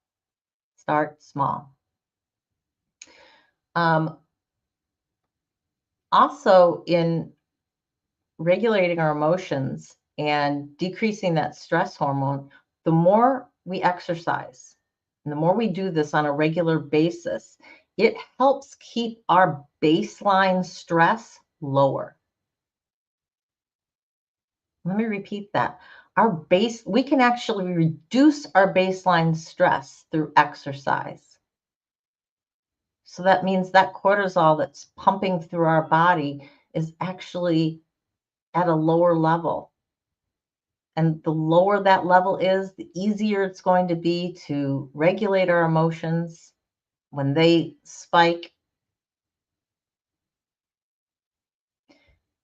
Start small. Also, in regulating our emotions and decreasing that stress hormone, the more we exercise and the more we do this on a regular basis, it helps keep our baseline stress lower. Let me repeat that. We can actually reduce our baseline stress through exercise. So that means that cortisol that's pumping through our body is actually at a lower level. And the lower that level is, the easier it's going to be to regulate our emotions when they spike.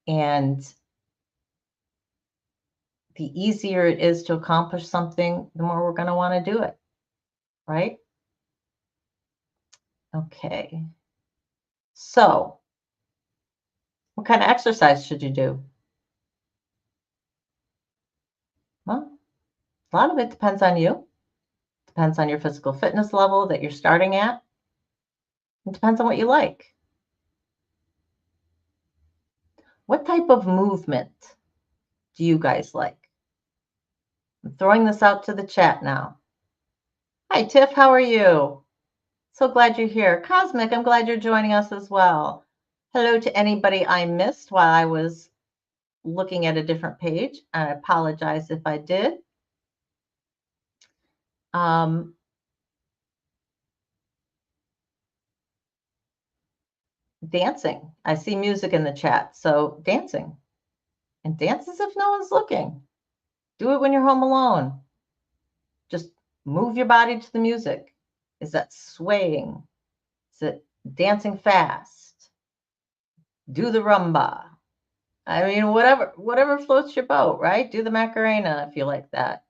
And the easier it is to accomplish something, the more we're going to want to do it, right? Okay. So, what kind of exercise should you do? Well, a lot of it depends on you. Depends on your physical fitness level that you're starting at. It depends on what you like. What type of movement do you guys like? I'm throwing this out to the chat now. Hi, Tiff. How are you? So glad you're here. Cosmic, I'm glad you're joining us as well. Hello to anybody I missed while I was looking at a different page. I apologize if I did. Dancing. I see music in the chat. So dancing. And dance as if no one's looking. Do it when you're home alone. Just move your body to the music. Is that swaying? Is it dancing fast? Do the rumba. I mean, whatever floats your boat, right? Do the Macarena if you like that.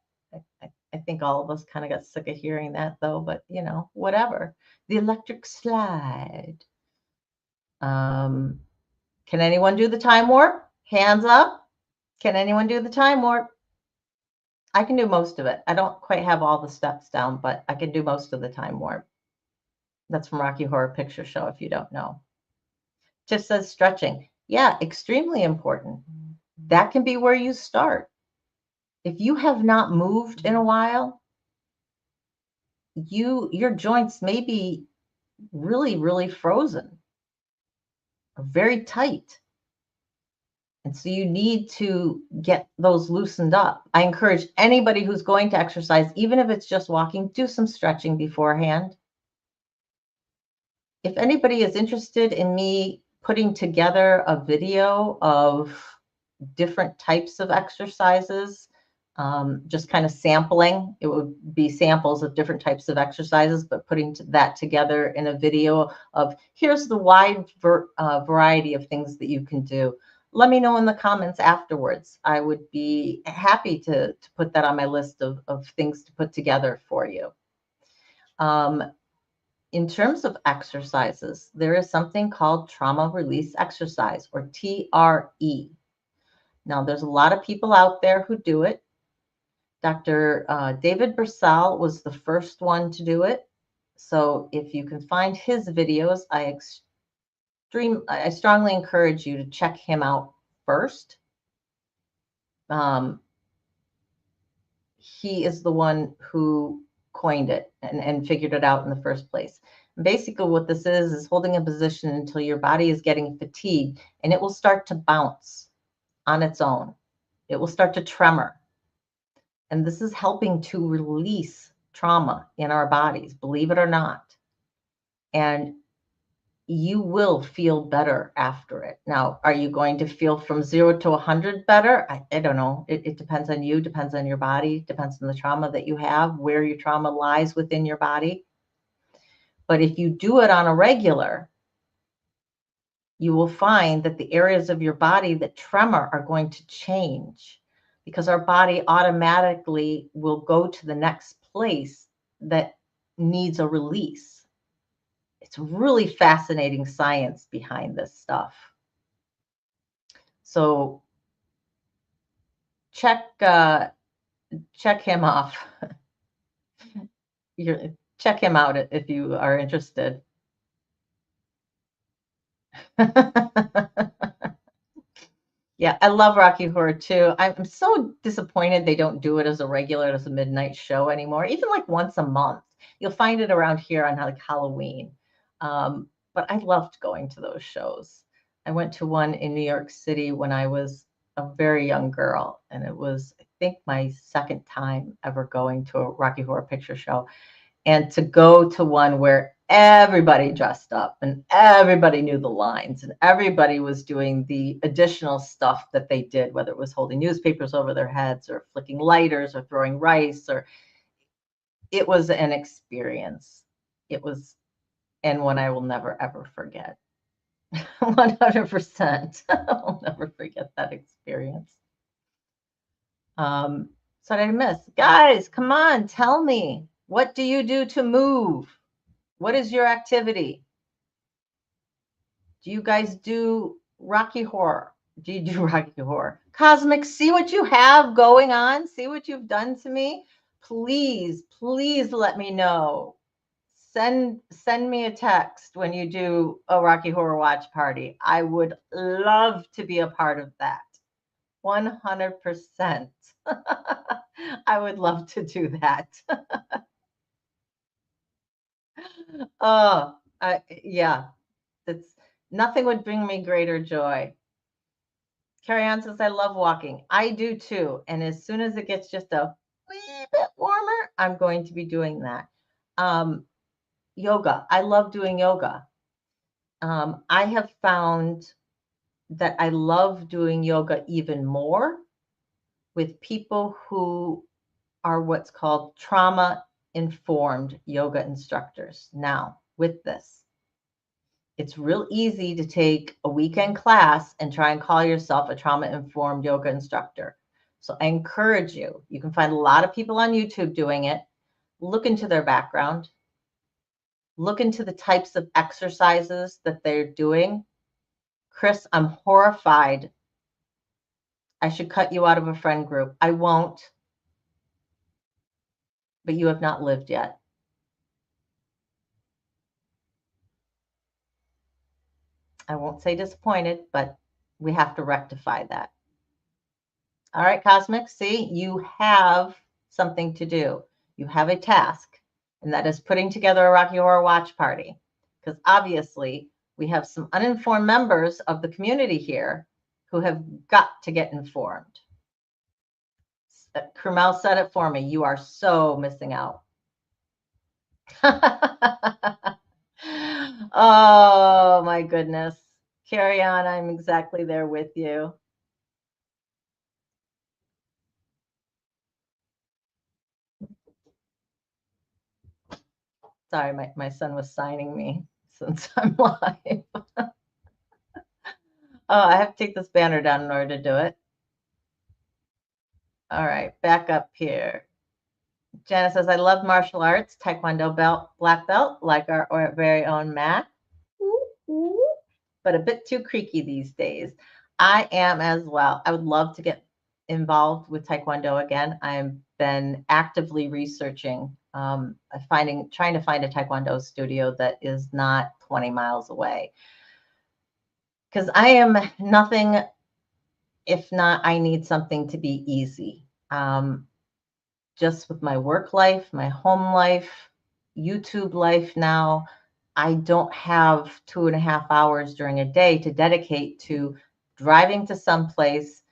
I think all of us kind of got sick of hearing that though, but whatever. The electric slide. Can anyone do the time warp? Hands up. Can anyone do the time warp? I can do most of it. I don't quite have all the steps down, but I can do most of the time warp. That's from Rocky Horror Picture Show, if you don't know. Tiff says stretching. Yeah, extremely important. That can be where you start. If you have not moved in a while, your joints may be really, really frozen or very tight. And so you need to get those loosened up. I encourage anybody who's going to exercise, even if it's just walking, do some stretching beforehand. If anybody is interested in me putting together a video of different types of exercises, just kind of sampling, it would be samples of different types of exercises, but putting that together in a video of here's the wide variety of things that you can do. Let me know in the comments afterwards. I would be happy to put that on my list of things to put together for you. In terms of exercises, there is something called trauma release exercise, or TRE. Now, there's a lot of people out there who do it. Dr. David Bursell was the first one to do it. So if you can find his videos, I strongly encourage you to check him out first. he is the one who coined it and figured it out in the first place. And basically, what this is holding a position until your body is getting fatigued, and it will start to bounce on its own. It will start to tremor. And this is helping to release trauma in our bodies, believe it or not. And you will feel better after it. Now, are you going to feel from 0 to 100 better? I don't know. It depends on you, depends on your body, depends on the trauma that you have, where your trauma lies within your body. But if you do it on a regular, you will find that the areas of your body that tremor are going to change, because our body automatically will go to the next place that needs a release. It's really fascinating science behind this stuff. So check him off. Check him out if you are interested. Yeah, I love Rocky Horror too. I'm so disappointed they don't do it as a regular, as a midnight show anymore, even like once a month. You'll find it around here on like Halloween. But I loved going to those shows. I went to one in New York City when I was a very young girl, and it was, I think, my second time ever going to a Rocky Horror Picture Show. And to go to one where everybody dressed up and everybody knew the lines and everybody was doing the additional stuff that they did, whether it was holding newspapers over their heads or flicking lighters or throwing rice, or it was an experience. It was, and one I will never ever forget. 100%. I'll never forget that experience. So did I miss? Guys, come on, tell me. What do you do to move? What is your activity? Do you guys do Rocky Horror? Do you do Rocky Horror? Cosmic, see what you have going on? See what you've done to me? Please, please let me know. Send me a text when you do a Rocky Horror watch party. I would love to be a part of that. 100%. I would love to do that. Oh, yeah. It's nothing would bring me greater joy. Carrie Ann says, I love walking. I do too. And as soon as it gets just a wee bit warmer, I'm going to be doing that. Yoga. I love doing yoga. I have found that I love doing yoga even more with people who are what's called trauma informed yoga instructors. Now, with this, it's real easy to take a weekend class and try and call yourself a trauma-informed yoga instructor. So I encourage you. You can find a lot of people on YouTube doing it. Look into their background. Look into the types of exercises that they're doing. Chris, I'm horrified. I should cut you out of a friend group. I won't. But you have not lived yet. I won't say disappointed, but we have to rectify that. All right, Cosmic, see, you have something to do. You have a task, and that is putting together a Rocky Horror watch party. Because obviously, we have some uninformed members of the community here who have got to get informed. Krumel said it for me. You are so missing out. Oh, my goodness. Carry on. I'm exactly there with you. Sorry, my son was signing me since I'm live. Oh, I have to take this banner down in order to do it. All right, back up here. Janice says, I love martial arts, Taekwondo belt, black belt, like our very own Matt. But a bit too creaky these days. I am as well. I would love to get involved with Taekwondo again. I've been actively researching, trying to find a Taekwondo studio that is not 20 miles away. Because I am nothing if not, I need something to be easy. just with my work life, my home life, YouTube life now, I don't have 2.5 hours during a day to dedicate to driving to some place,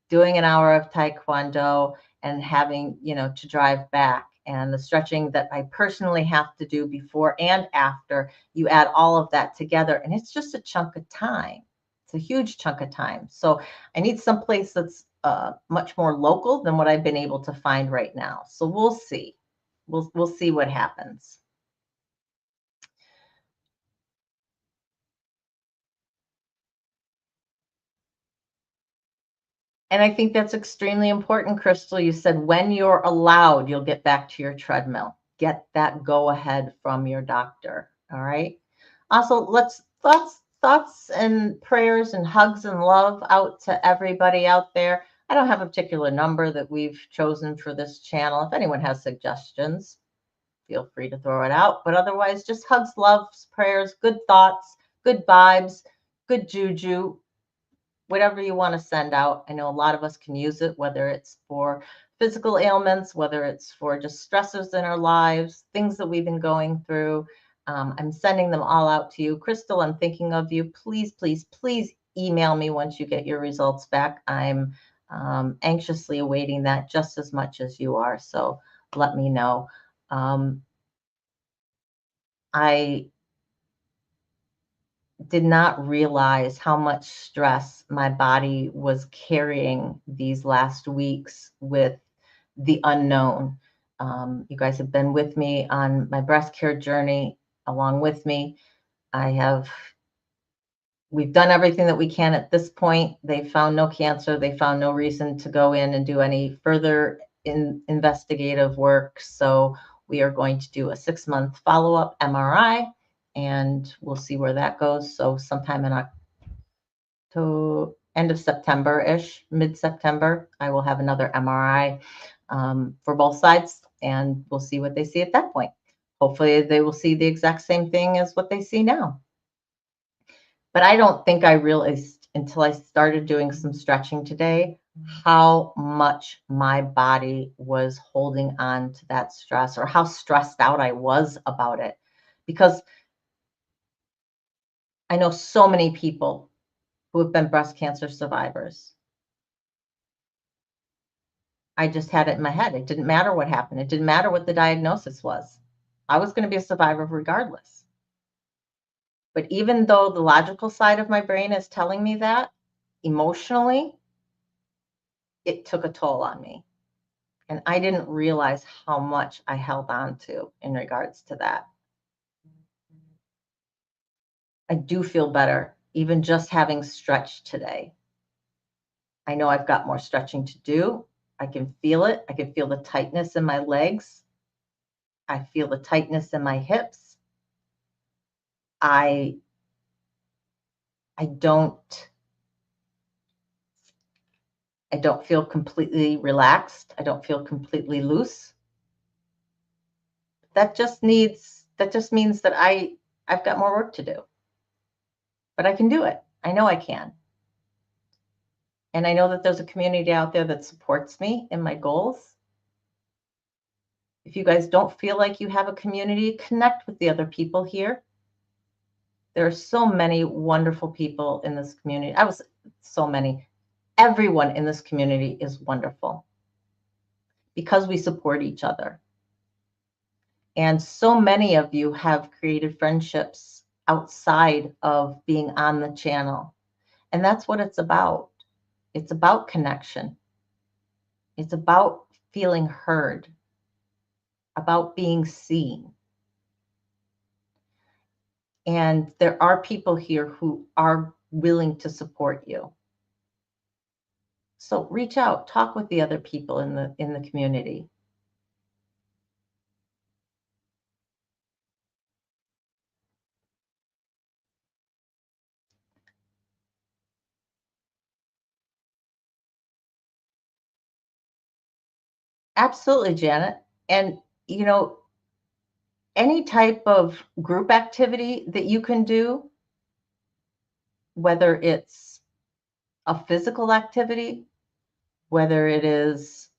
doing an hour of taekwondo, and having, to drive back. And the stretching that I personally have to do before and after, you add all of that together, and it's just a chunk of time. It's a huge chunk of time. So I need some place that's much more local than what I've been able to find right now. So we'll see. We'll see what happens. And I think that's extremely important, Crystal. You said when you're allowed, you'll get back to your treadmill. Get that go ahead from your doctor. All right. Also, let's thoughts and prayers and hugs and love out to everybody out there. I don't have a particular number that we've chosen for this channel. If anyone has suggestions, feel free to throw it out. But otherwise, just hugs, loves, prayers, good thoughts, good vibes, good juju, whatever you want to send out. I know a lot of us can use it, whether it's for physical ailments, whether it's for just stressors in our lives, things that we've been going through. I'm sending them all out to you. Crystal, I'm thinking of you. Please, please, please email me once you get your results back. I'm anxiously awaiting that just as much as you are. So let me know. I did not realize how much stress my body was carrying these last weeks with the unknown. You guys have been with me on my breast care journey along with me. We've done everything that we can at this point. They found no cancer. They found no reason to go in and do any further investigative work. So we are going to do a 6-month follow-up MRI, and we'll see where that goes. So sometime in end of September-ish, mid-September, I will have another MRI for both sides, and we'll see what they see at that point. Hopefully they will see the exact same thing as what they see now. But I don't think I realized until I started doing some stretching today how much my body was holding on to that stress, or how stressed out I was about it. Because I know so many people who have been breast cancer survivors. I just had it in my head. It didn't matter what happened. It didn't matter what the diagnosis was. I was going to be a survivor regardless. But even though the logical side of my brain is telling me that, emotionally, it took a toll on me. And I didn't realize how much I held on to in regards to that. I do feel better, even just having stretched today. I know I've got more stretching to do. I can feel it. I can feel the tightness in my legs. I feel the tightness in my hips. I don't feel completely relaxed. I don't feel completely loose. That just means that I've got more work to do. But I can do it. I know I can. And I know that there's a community out there that supports me in my goals. If you guys don't feel like you have a community, connect with the other people here. There are so many wonderful people in this community. So many. Everyone in this community is wonderful because we support each other. And so many of you have created friendships outside of being on the channel. And that's what it's about. It's about connection. It's about feeling heard, about being seen. And there are people here who are willing to support you. So reach out, talk with the other people in the community. Absolutely, Janet. And any type of group activity that you can do, whether it's a physical activity, whether it is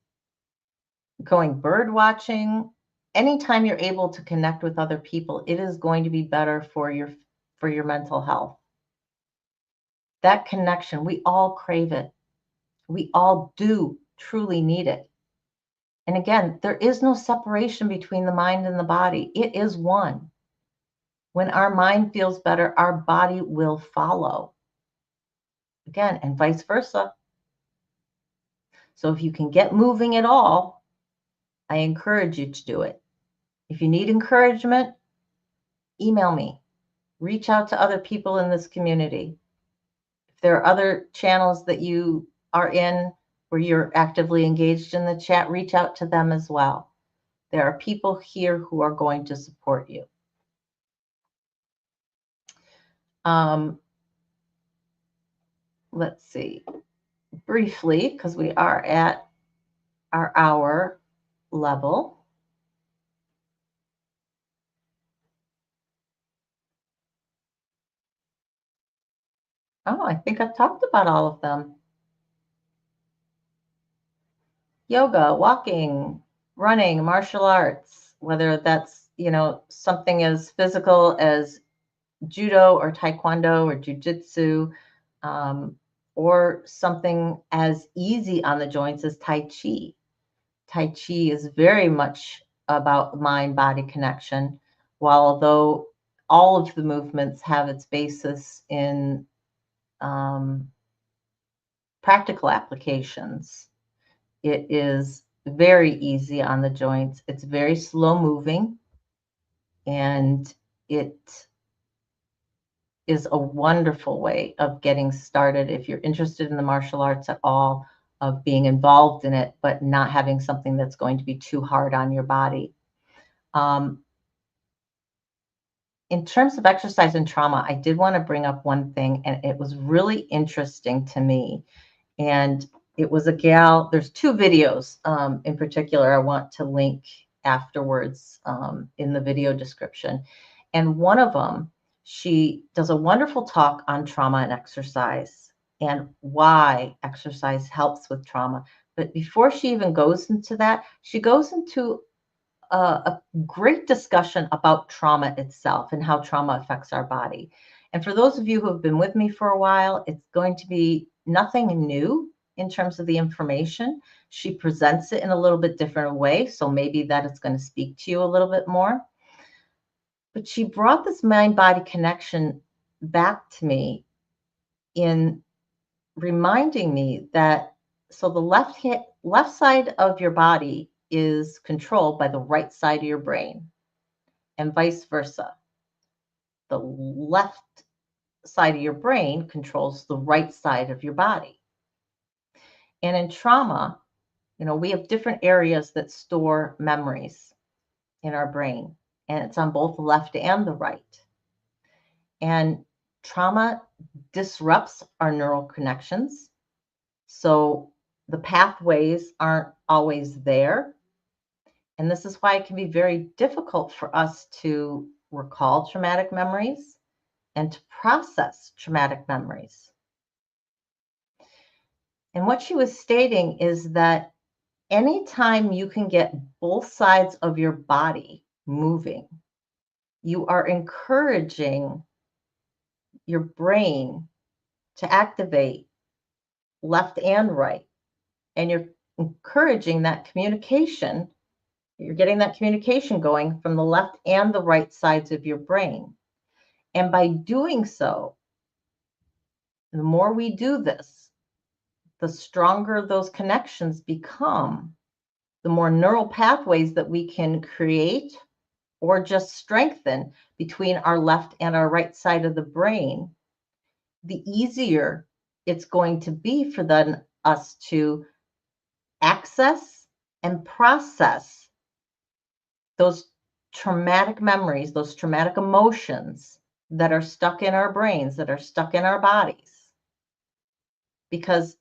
going bird watching, anytime you're able to connect with other people, it is going to be better for your mental health. That connection, we all crave it. We all do truly need it. And again, there is no separation between the mind and the body. It is one. When our mind feels better, our body will follow. Again, and vice versa. So if you can get moving at all, I encourage you to do it. If you need encouragement, email me. Reach out to other people in this community. If there are other channels that you are in where you're actively engaged in the chat, reach out to them as well. There are people here who are going to support you. Let's see, briefly, because we are at our hour level. Oh, I think I've talked about all of them. Yoga, walking, running, martial arts, whether that's, something as physical as judo or taekwondo or jujitsu, or something as easy on the joints as tai chi. Tai chi is very much about mind-body connection, while although all of the movements have its basis in practical applications. It is very easy on the joints. It's very slow moving, and it is a wonderful way of getting started if you're interested in the martial arts at all, of being involved in it, but not having something that's going to be too hard on your body. In terms of exercise and trauma, I did want to bring up one thing, and it was really interesting to me. And it was a gal, there's two videos in particular I want to link afterwards in the video description. And one of them, she does a wonderful talk on trauma and exercise and why exercise helps with trauma. But before she even goes into that, she goes into a great discussion about trauma itself and how trauma affects our body. And for those of you who have been with me for a while, it's going to be nothing new in terms of the information. She presents it in a little bit different way, so maybe that it's going to speak to you a little bit more. But she brought this mind-body connection back to me in reminding me that, so the left side of your body is controlled by the right side of your brain, and vice versa. The left side of your brain controls the right side of your body. And in trauma, we have different areas that store memories in our brain, and it's on both the left and the right. And trauma disrupts our neural connections. So the pathways aren't always there. And this is why it can be very difficult for us to recall traumatic memories and to process traumatic memories. And what she was stating is that anytime you can get both sides of your body moving, you are encouraging your brain to activate left and right. And you're encouraging that communication. You're getting that communication going from the left and the right sides of your brain. And by doing so, the more we do this, the stronger those connections become, the more neural pathways that we can create or just strengthen between our left and our right side of the brain, the easier it's going to be for us to access and process those traumatic memories, those traumatic emotions that are stuck in our brains, that are stuck in our bodies. Because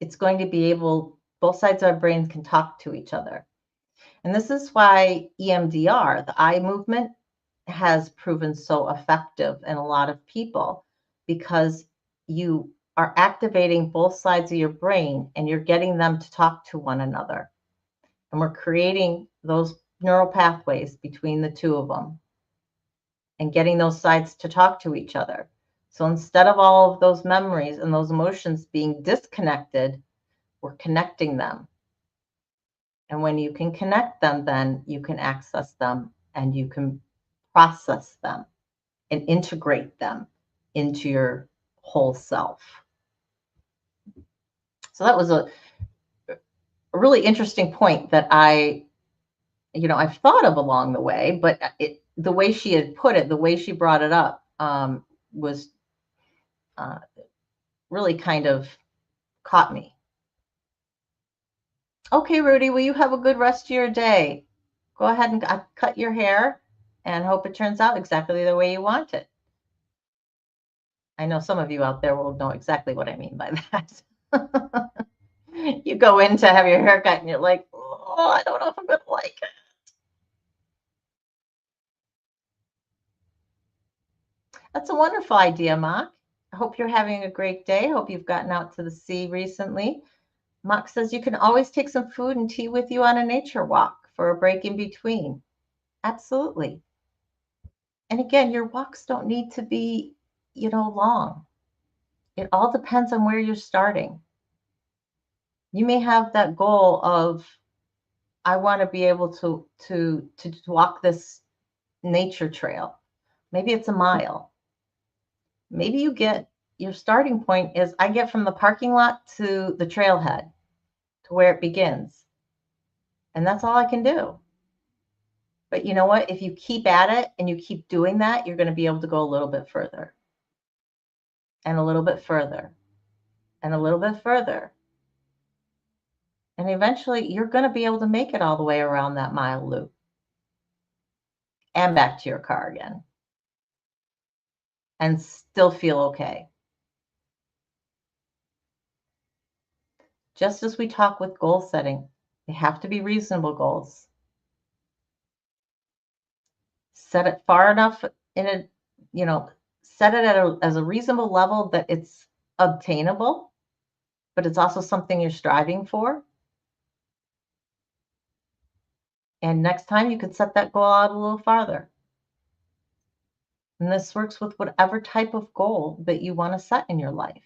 it's going to be both sides of our brains can talk to each other. And this is why EMDR, the eye movement, has proven so effective in a lot of people, because you are activating both sides of your brain and you're getting them to talk to one another. And we're creating those neural pathways between the two of them and getting those sides to talk to each other. So instead of all of those memories and those emotions being disconnected, we're connecting them. And when you can connect them, then you can access them and you can process them and integrate them into your whole self. So that was a really interesting point that I've thought of along the way, but the way she had put it, the way she brought it up, was really kind of caught me. Okay, Rudy, will you have a good rest of your day? Go ahead and cut your hair and hope it turns out exactly the way you want it. I know some of you out there will know exactly what I mean by that. You go in to have your hair cut and you're like, oh, I don't know if I'm going to like it. That's a wonderful idea, Mark. I hope you're having a great day. Hope you've gotten out to the sea recently. Mark says you can always take some food and tea with you on a nature walk for a break in between. Absolutely. And again, your walks don't need to be, long. It all depends on where you're starting. You may have that goal of, I want to be able to walk this nature trail. Maybe it's a mile. Maybe your starting point is, I get from the parking lot to the trailhead, to where it begins. And that's all I can do. But you know what? If you keep at it and you keep doing that, you're going to be able to go a little bit further and a little bit further and a little bit further. And eventually you're going to be able to make it all the way around that mile loop and back to your car again and still feel okay. Just as we talk with goal setting, they have to be reasonable goals. Set it far enough set it as a reasonable level that it's obtainable, but it's also something you're striving for. And next time you could set that goal out a little farther. And this works with whatever type of goal that you want to set in your life.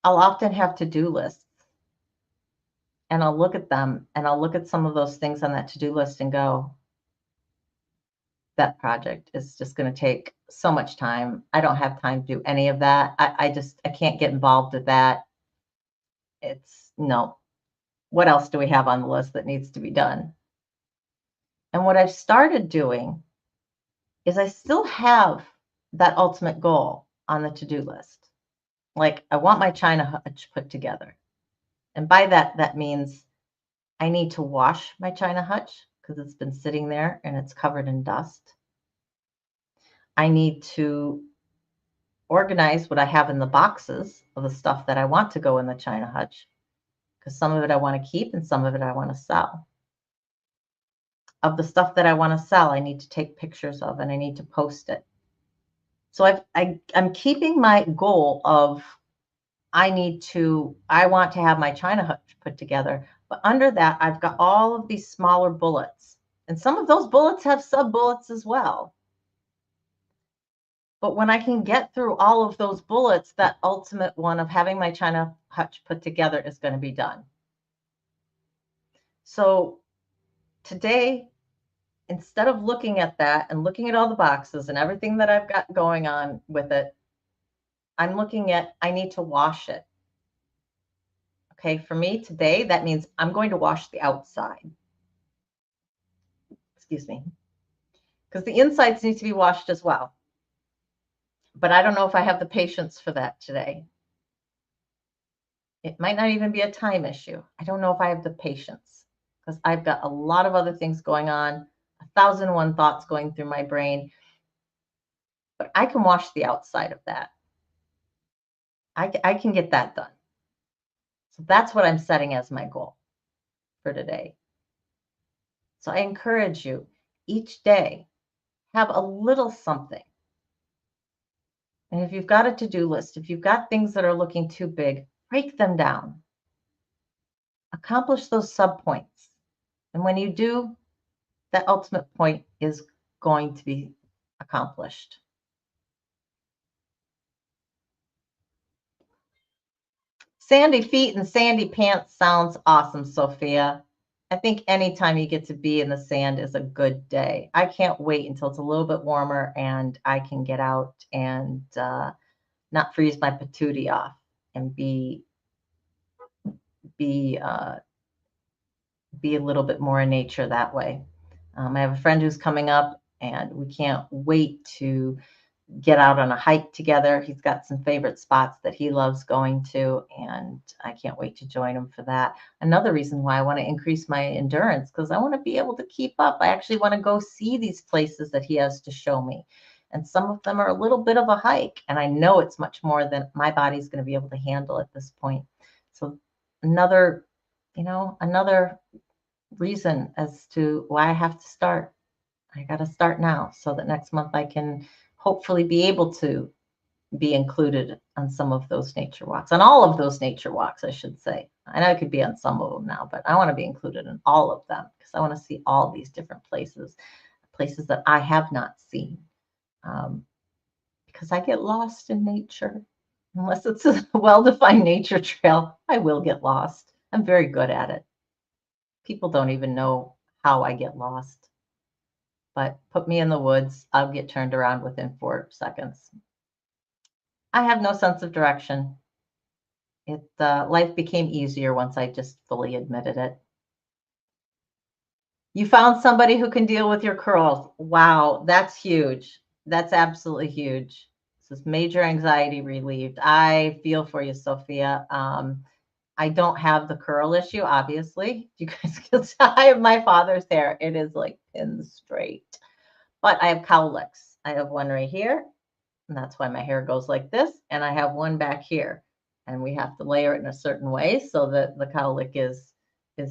I'll often have to-do lists, and I'll look at them and I'll look at some of those things on that to-do list and go, that project is just going to take so much time. I don't have time to do any of that. I can't get involved with that. It's no. What else do we have on the list that needs to be done? And what I've started doing is I still have that ultimate goal on the to-do list. Like, I want my China hutch put together. And by that means I need to wash my China hutch because it's been sitting there and it's covered in dust. I need to organize what I have in the boxes of the stuff that I want to go in the China hutch, because some of it I want to keep and some of it I want to sell. Of the stuff that I want to sell, I need to take pictures of and I need to post it. So I'm keeping my goal of, I want to have my China hutch put together. But under that, I've got all of these smaller bullets. And some of those bullets have sub-bullets as well. But when I can get through all of those bullets, that ultimate one of having my China hutch put together is going to be done. So today, instead of looking at that and looking at all the boxes and everything that I've got going on with it, I'm looking at, I need to wash it. Okay, for me today, that means I'm going to wash the outside. Excuse me. Because the insides need to be washed as well. But I don't know if I have the patience for that today. It might not even be a time issue. I don't know if I have the patience because I've got a lot of other things going on, 1,001 thoughts going through my brain. But I can wash the outside of that. I can get that done. So that's what I'm setting as my goal for today. So I encourage you, each day, have a little something. And if you've got a to-do list, if you've got things that are looking too big, break them down. accomplish those sub points. And when you do, that ultimate point is going to be accomplished. Sandy feet and sandy pants sounds awesome, Sophia. I think anytime you get to be in the sand is a good day. I can't wait until it's a little bit warmer and I can get out and not freeze my patootie off and be be a little bit more in nature that way. I have a friend who's coming up, and we can't wait to get out on a hike together. He's got some favorite spots that he loves going to, and I can't wait to join him for that. Another reason why I want to increase my endurance, because I want to be able to keep up. I actually want to go see these places that he has to show me. And some of them are a little bit of a hike, and I know it's much more than my body's going to be able to handle at this point. So another, another reason as to why I have to start. I got to start now so that next month I can hopefully be able to be included on some of those nature walks, on all of those nature walks, I should say. I know I could be on some of them now, but I want to be included in all of them because I want to see all these different places, places that I have not seen. Because I get lost in nature. Unless it's a well-defined nature trail, I will get lost. I'm very good at it. People don't even know how I get lost. But put me in the woods, I'll get turned around within 4 seconds. I have no sense of direction. Life became easier once I just fully admitted it. You found somebody who can deal with your curls. Wow, that's huge. That's absolutely huge. This is major anxiety relieved. I feel for you, Sophia. I don't have the curl issue, obviously. You guys can tell I have my father's hair. It is like pin straight. But I have cowlicks. I have one right here, and that's why my hair goes like this. And I have one back here. And we have to layer it in a certain way so that the cowlick is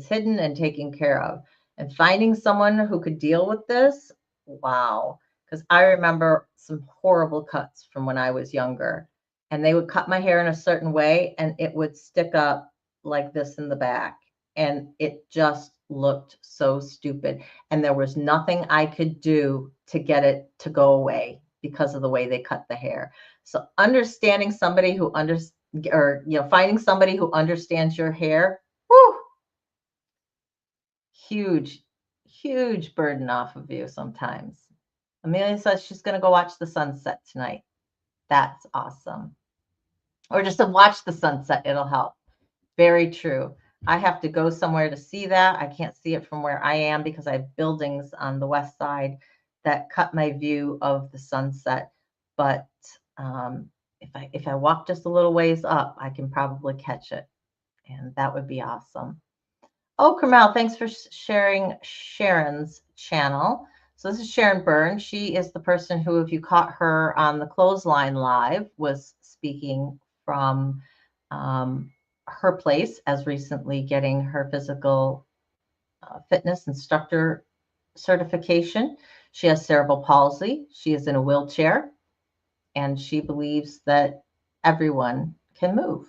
hidden and taken care of. And finding someone who could deal with this, wow. Because I remember some horrible cuts from when I was younger. And they would cut my hair in a certain way, and it would stick up like this in the back. And it just looked so stupid. And there was nothing I could do to get it to go away because of the way they cut the hair. So understanding somebody who finding somebody who understands your hair, whew, huge, huge burden off of you sometimes. Amelia says she's going to go watch the sunset tonight. That's awesome. Or just to watch the sunset, it'll help. Very true. I have to go somewhere to see that. I can't see it from where I am because I have buildings on the west side that cut my view of the sunset. But if I walk just a little ways up, I can probably catch it. And that would be awesome. Oh, Carmel, thanks for sharing Sharon's channel. So this is Sharon Byrne. She is the person who, if you caught her on the Clothesline Live, was speaking from her place as recently getting her physical fitness instructor certification. She has cerebral palsy. She is in a wheelchair, and she believes that everyone can move.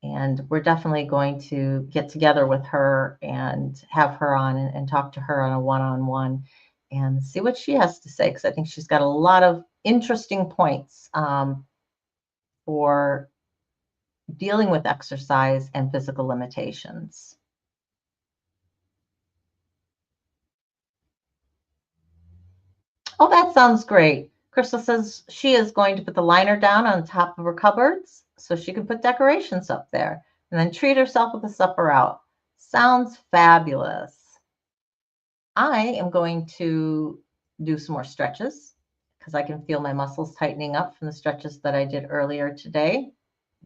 And we're definitely going to get together with her and have her on and talk to her on a one-on-one and see what she has to say, because I think she's got a lot of interesting points for dealing with exercise and physical limitations. Oh, that sounds great. Crystal says she is going to put the liner down on top of her cupboards so she can put decorations up there and then treat herself with a supper out. Sounds fabulous. I am going to do some more stretches because I can feel my muscles tightening up from the stretches that I did earlier today.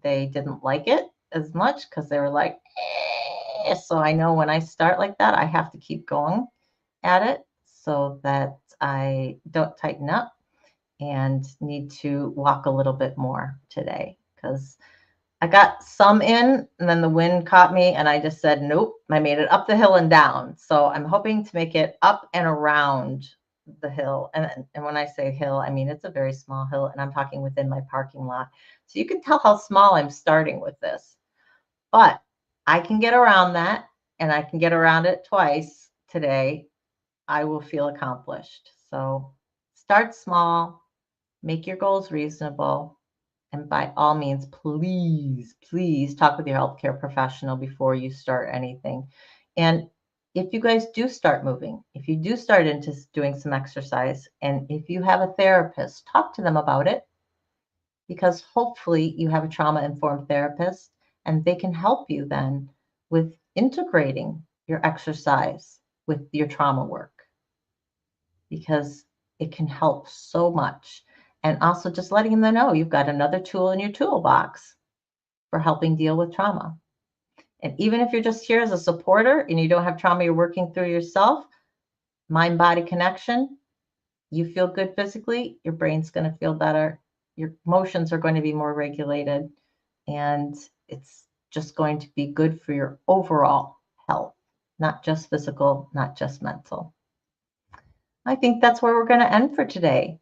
They didn't like it as much because they were like, eh. So I know when I start like that, I have to keep going at it so that I don't tighten up and need to walk a little bit more today because I got some in and then the wind caught me and I just said, nope, I made it up the hill and down. So I'm hoping to make it up and around the hill. And when I say hill, I mean, it's a very small hill and I'm talking within my parking lot. So you can tell how small I'm starting with this. But I can get around that, and I can get around it twice today, I will feel accomplished. So start small, make your goals reasonable, and by all means, please, please talk with your healthcare professional before you start anything. And if you guys do start moving, if you do start into doing some exercise, and if you have a therapist, talk to them about it, because hopefully you have a trauma-informed therapist and they can help you then with integrating your exercise with your trauma work, because it can help so much. And also just letting them know you've got another tool in your toolbox for helping deal with trauma. And even if you're just here as a supporter and you don't have trauma you're working through yourself, mind-body connection, you feel good physically, your brain's going to feel better, your emotions are going to be more regulated, and it's just going to be good for your overall health, not just physical, not just mental. I think that's where we're going to end for today.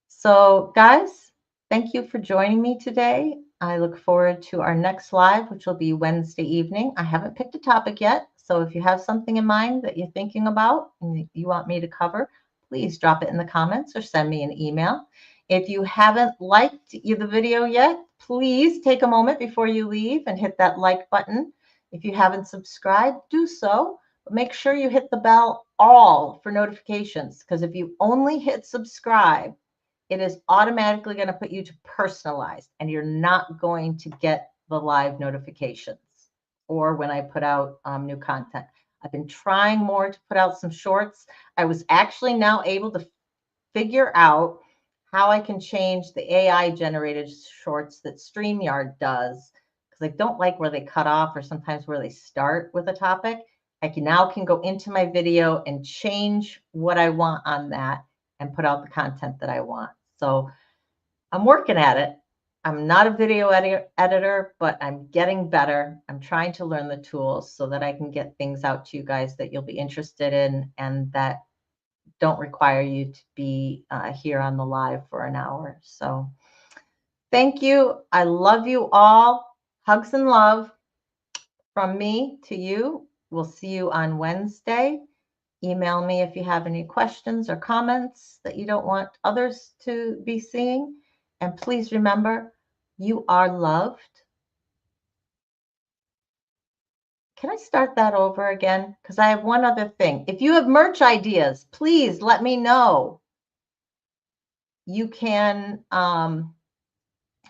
So, guys, thank you for joining me today. I look forward to our next live, which will be Wednesday evening. I haven't picked a topic yet, so if you have something in mind that you're thinking about and you want me to cover, please drop it in the comments or send me an email. If you haven't liked the video yet, please take a moment before you leave and hit that like button. If you haven't subscribed, do so. But make sure you hit the bell all for notifications, because if you only hit subscribe, it is automatically going to put you to personalized, and you're not going to get the live notifications or when I put out new content. I've been trying more to put out some shorts. I was actually now able to figure out how I can change the AI generated shorts that StreamYard does, because I don't like where they cut off or sometimes where they start with a topic. I can go into my video and change what I want on that and put out the content that I want. So I'm working at it. I'm not a video editor, but I'm getting better. I'm trying to learn the tools so that I can get things out to you guys that you'll be interested in and that don't require you to be here on the live for an hour. So thank you. I love you all. Hugs and love from me to you. We'll see you on Wednesday. Email me if you have any questions or comments that you don't want others to be seeing. And please remember, you are loved. Can I start that over again? Because I have one other thing. If you have merch ideas, please let me know. You can, hang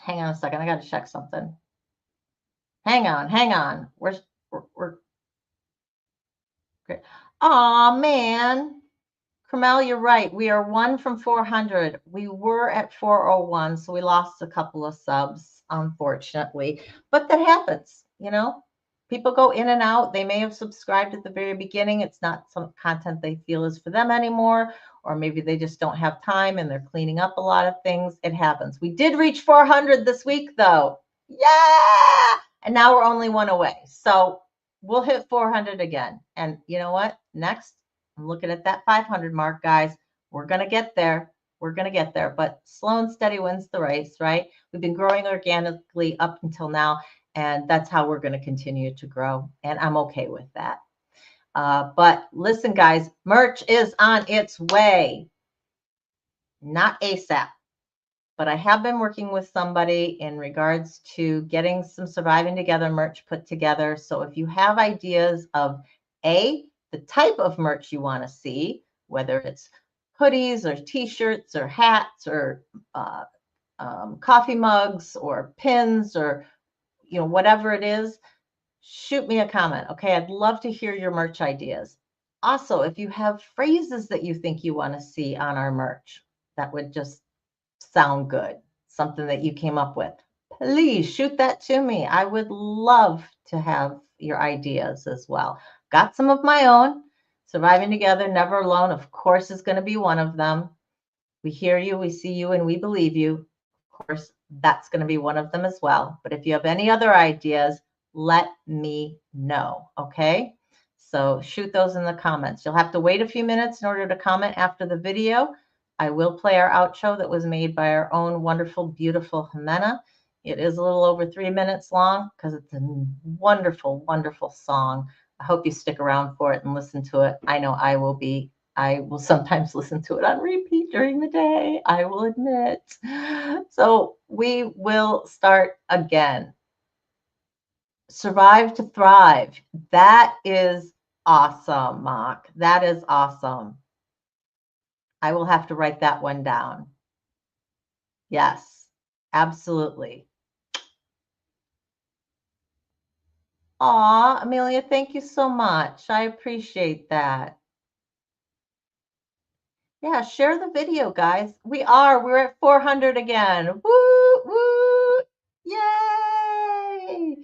on a second. I got to check something. Hang on. We're great. Aw, man. Carmel, you're right. We are 1 from 400. We were at 401, so we lost a couple of subs, unfortunately. But that happens, you know. People go in and out. They may have subscribed at the very beginning. It's not some content they feel is for them anymore, or maybe they just don't have time and they're cleaning up a lot of things. It happens. We did reach 400 this week, though. Yeah! And now we're only 1 away. So we'll hit 400 again. And you know what? Next, I'm looking at that 500 mark, guys. We're going to get there. We're going to get there. But slow and steady wins the race, right? We've been growing organically up until now, and that's how we're going to continue to grow. And I'm okay with that. But listen, guys, merch is on its way. Not ASAP. But I have been working with somebody in regards to getting some Surviving Together merch put together. So if you have ideas of the type of merch you want to see, whether it's hoodies or t-shirts or hats or coffee mugs or pins or whatever it is, shoot me a comment. Okay, I'd love to hear your merch ideas. Also, if you have phrases that you think you want to see on our merch, that would just sound good, something that you came up with, please shoot that to me. I would love to have your ideas as well. Got some of my own. Surviving Together, Never Alone, of course, is going to be one of them. We hear you, we see you, and we believe you. Of course, that's going to be one of them as well. But if you have any other ideas, let me know, okay? So shoot those in the comments. You'll have to wait a few minutes in order to comment after the video. I will play our outro that was made by our own wonderful, beautiful Jimena. It is a little over 3 minutes long because it's a wonderful, wonderful song. I hope you stick around for it and listen to it. I know I will be. I will sometimes listen to it on repeat during the day, I will admit. So we will start again. Survive to thrive. That is awesome, Mock. That is awesome. I will have to write that one down. Yes, absolutely. Aw, Amelia, thank you so much. I appreciate that. Yeah, share the video, guys. We're at 400 again. Woo, woo, yay.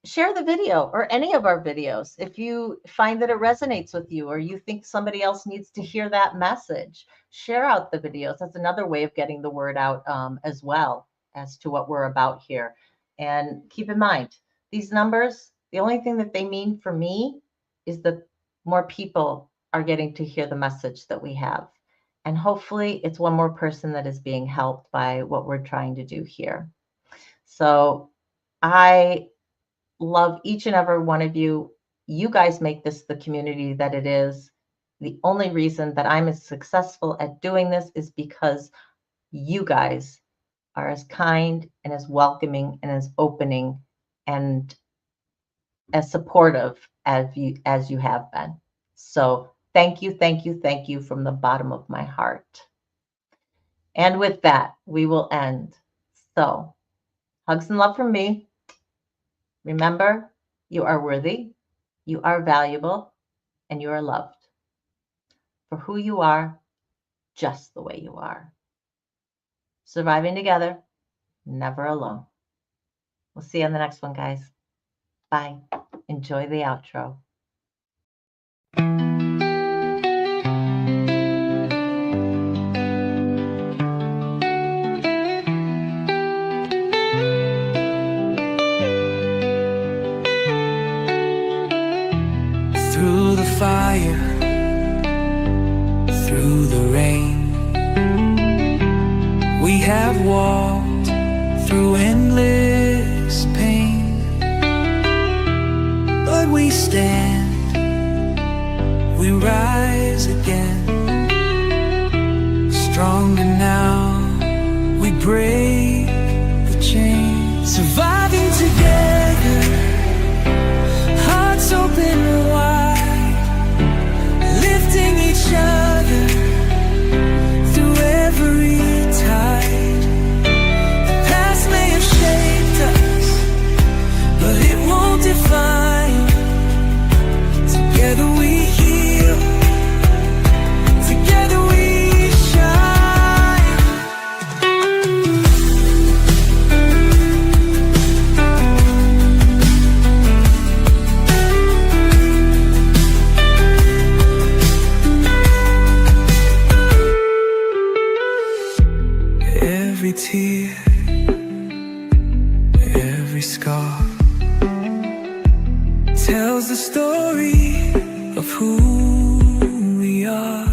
Share the video or any of our videos if you find that it resonates with you or you think somebody else needs to hear that message. Share out the videos. That's another way of getting the word out as well as to what we're about here. And keep in mind, these numbers, the only thing that they mean for me is that more people are getting to hear the message that we have. And hopefully it's one more person that is being helped by what we're trying to do here. So I love each and every one of you. You guys make this the community that it is. The only reason that I'm as successful at doing this is because you guys are as kind and as welcoming and as opening and as supportive as you have been. So thank you, thank you, thank you from the bottom of my heart. And with that, we will end. So hugs and love from me. Remember, you are worthy, you are valuable, and you are loved for who you are, just the way you are. Surviving together, never alone. We'll see you on the next one, guys. Bye. Enjoy the outro. Through the fire, through the rain, we have walked through endless pain. But we stand, we rise again. Stronger now, we break the chain. Surviving together, hearts open wide, lifting each other through every tide. The past may have shaped us, but it won't define. Together we heal, together we shine. Every tear, every scar tells the story of who we are.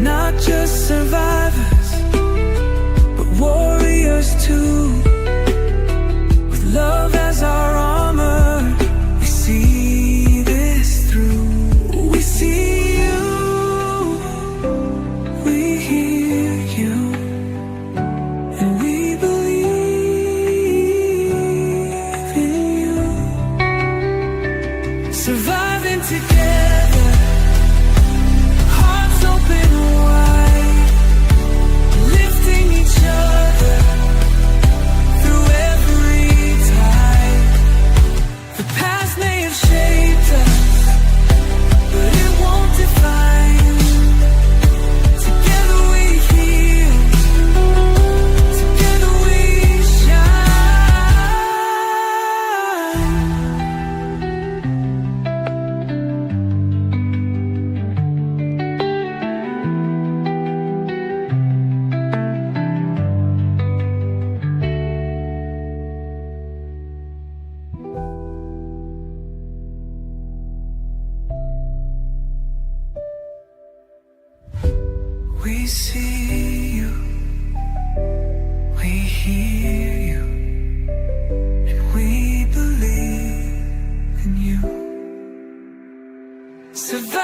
Not just survivors, but warriors too. With love as our armor, we see this through. We see you, we hear you, and we believe in you. Surviving together, hearts open wide, lifting each other through every tide. The past may have shaped us, but it won't define. Together we heal, together we shine. We see you, we Surviving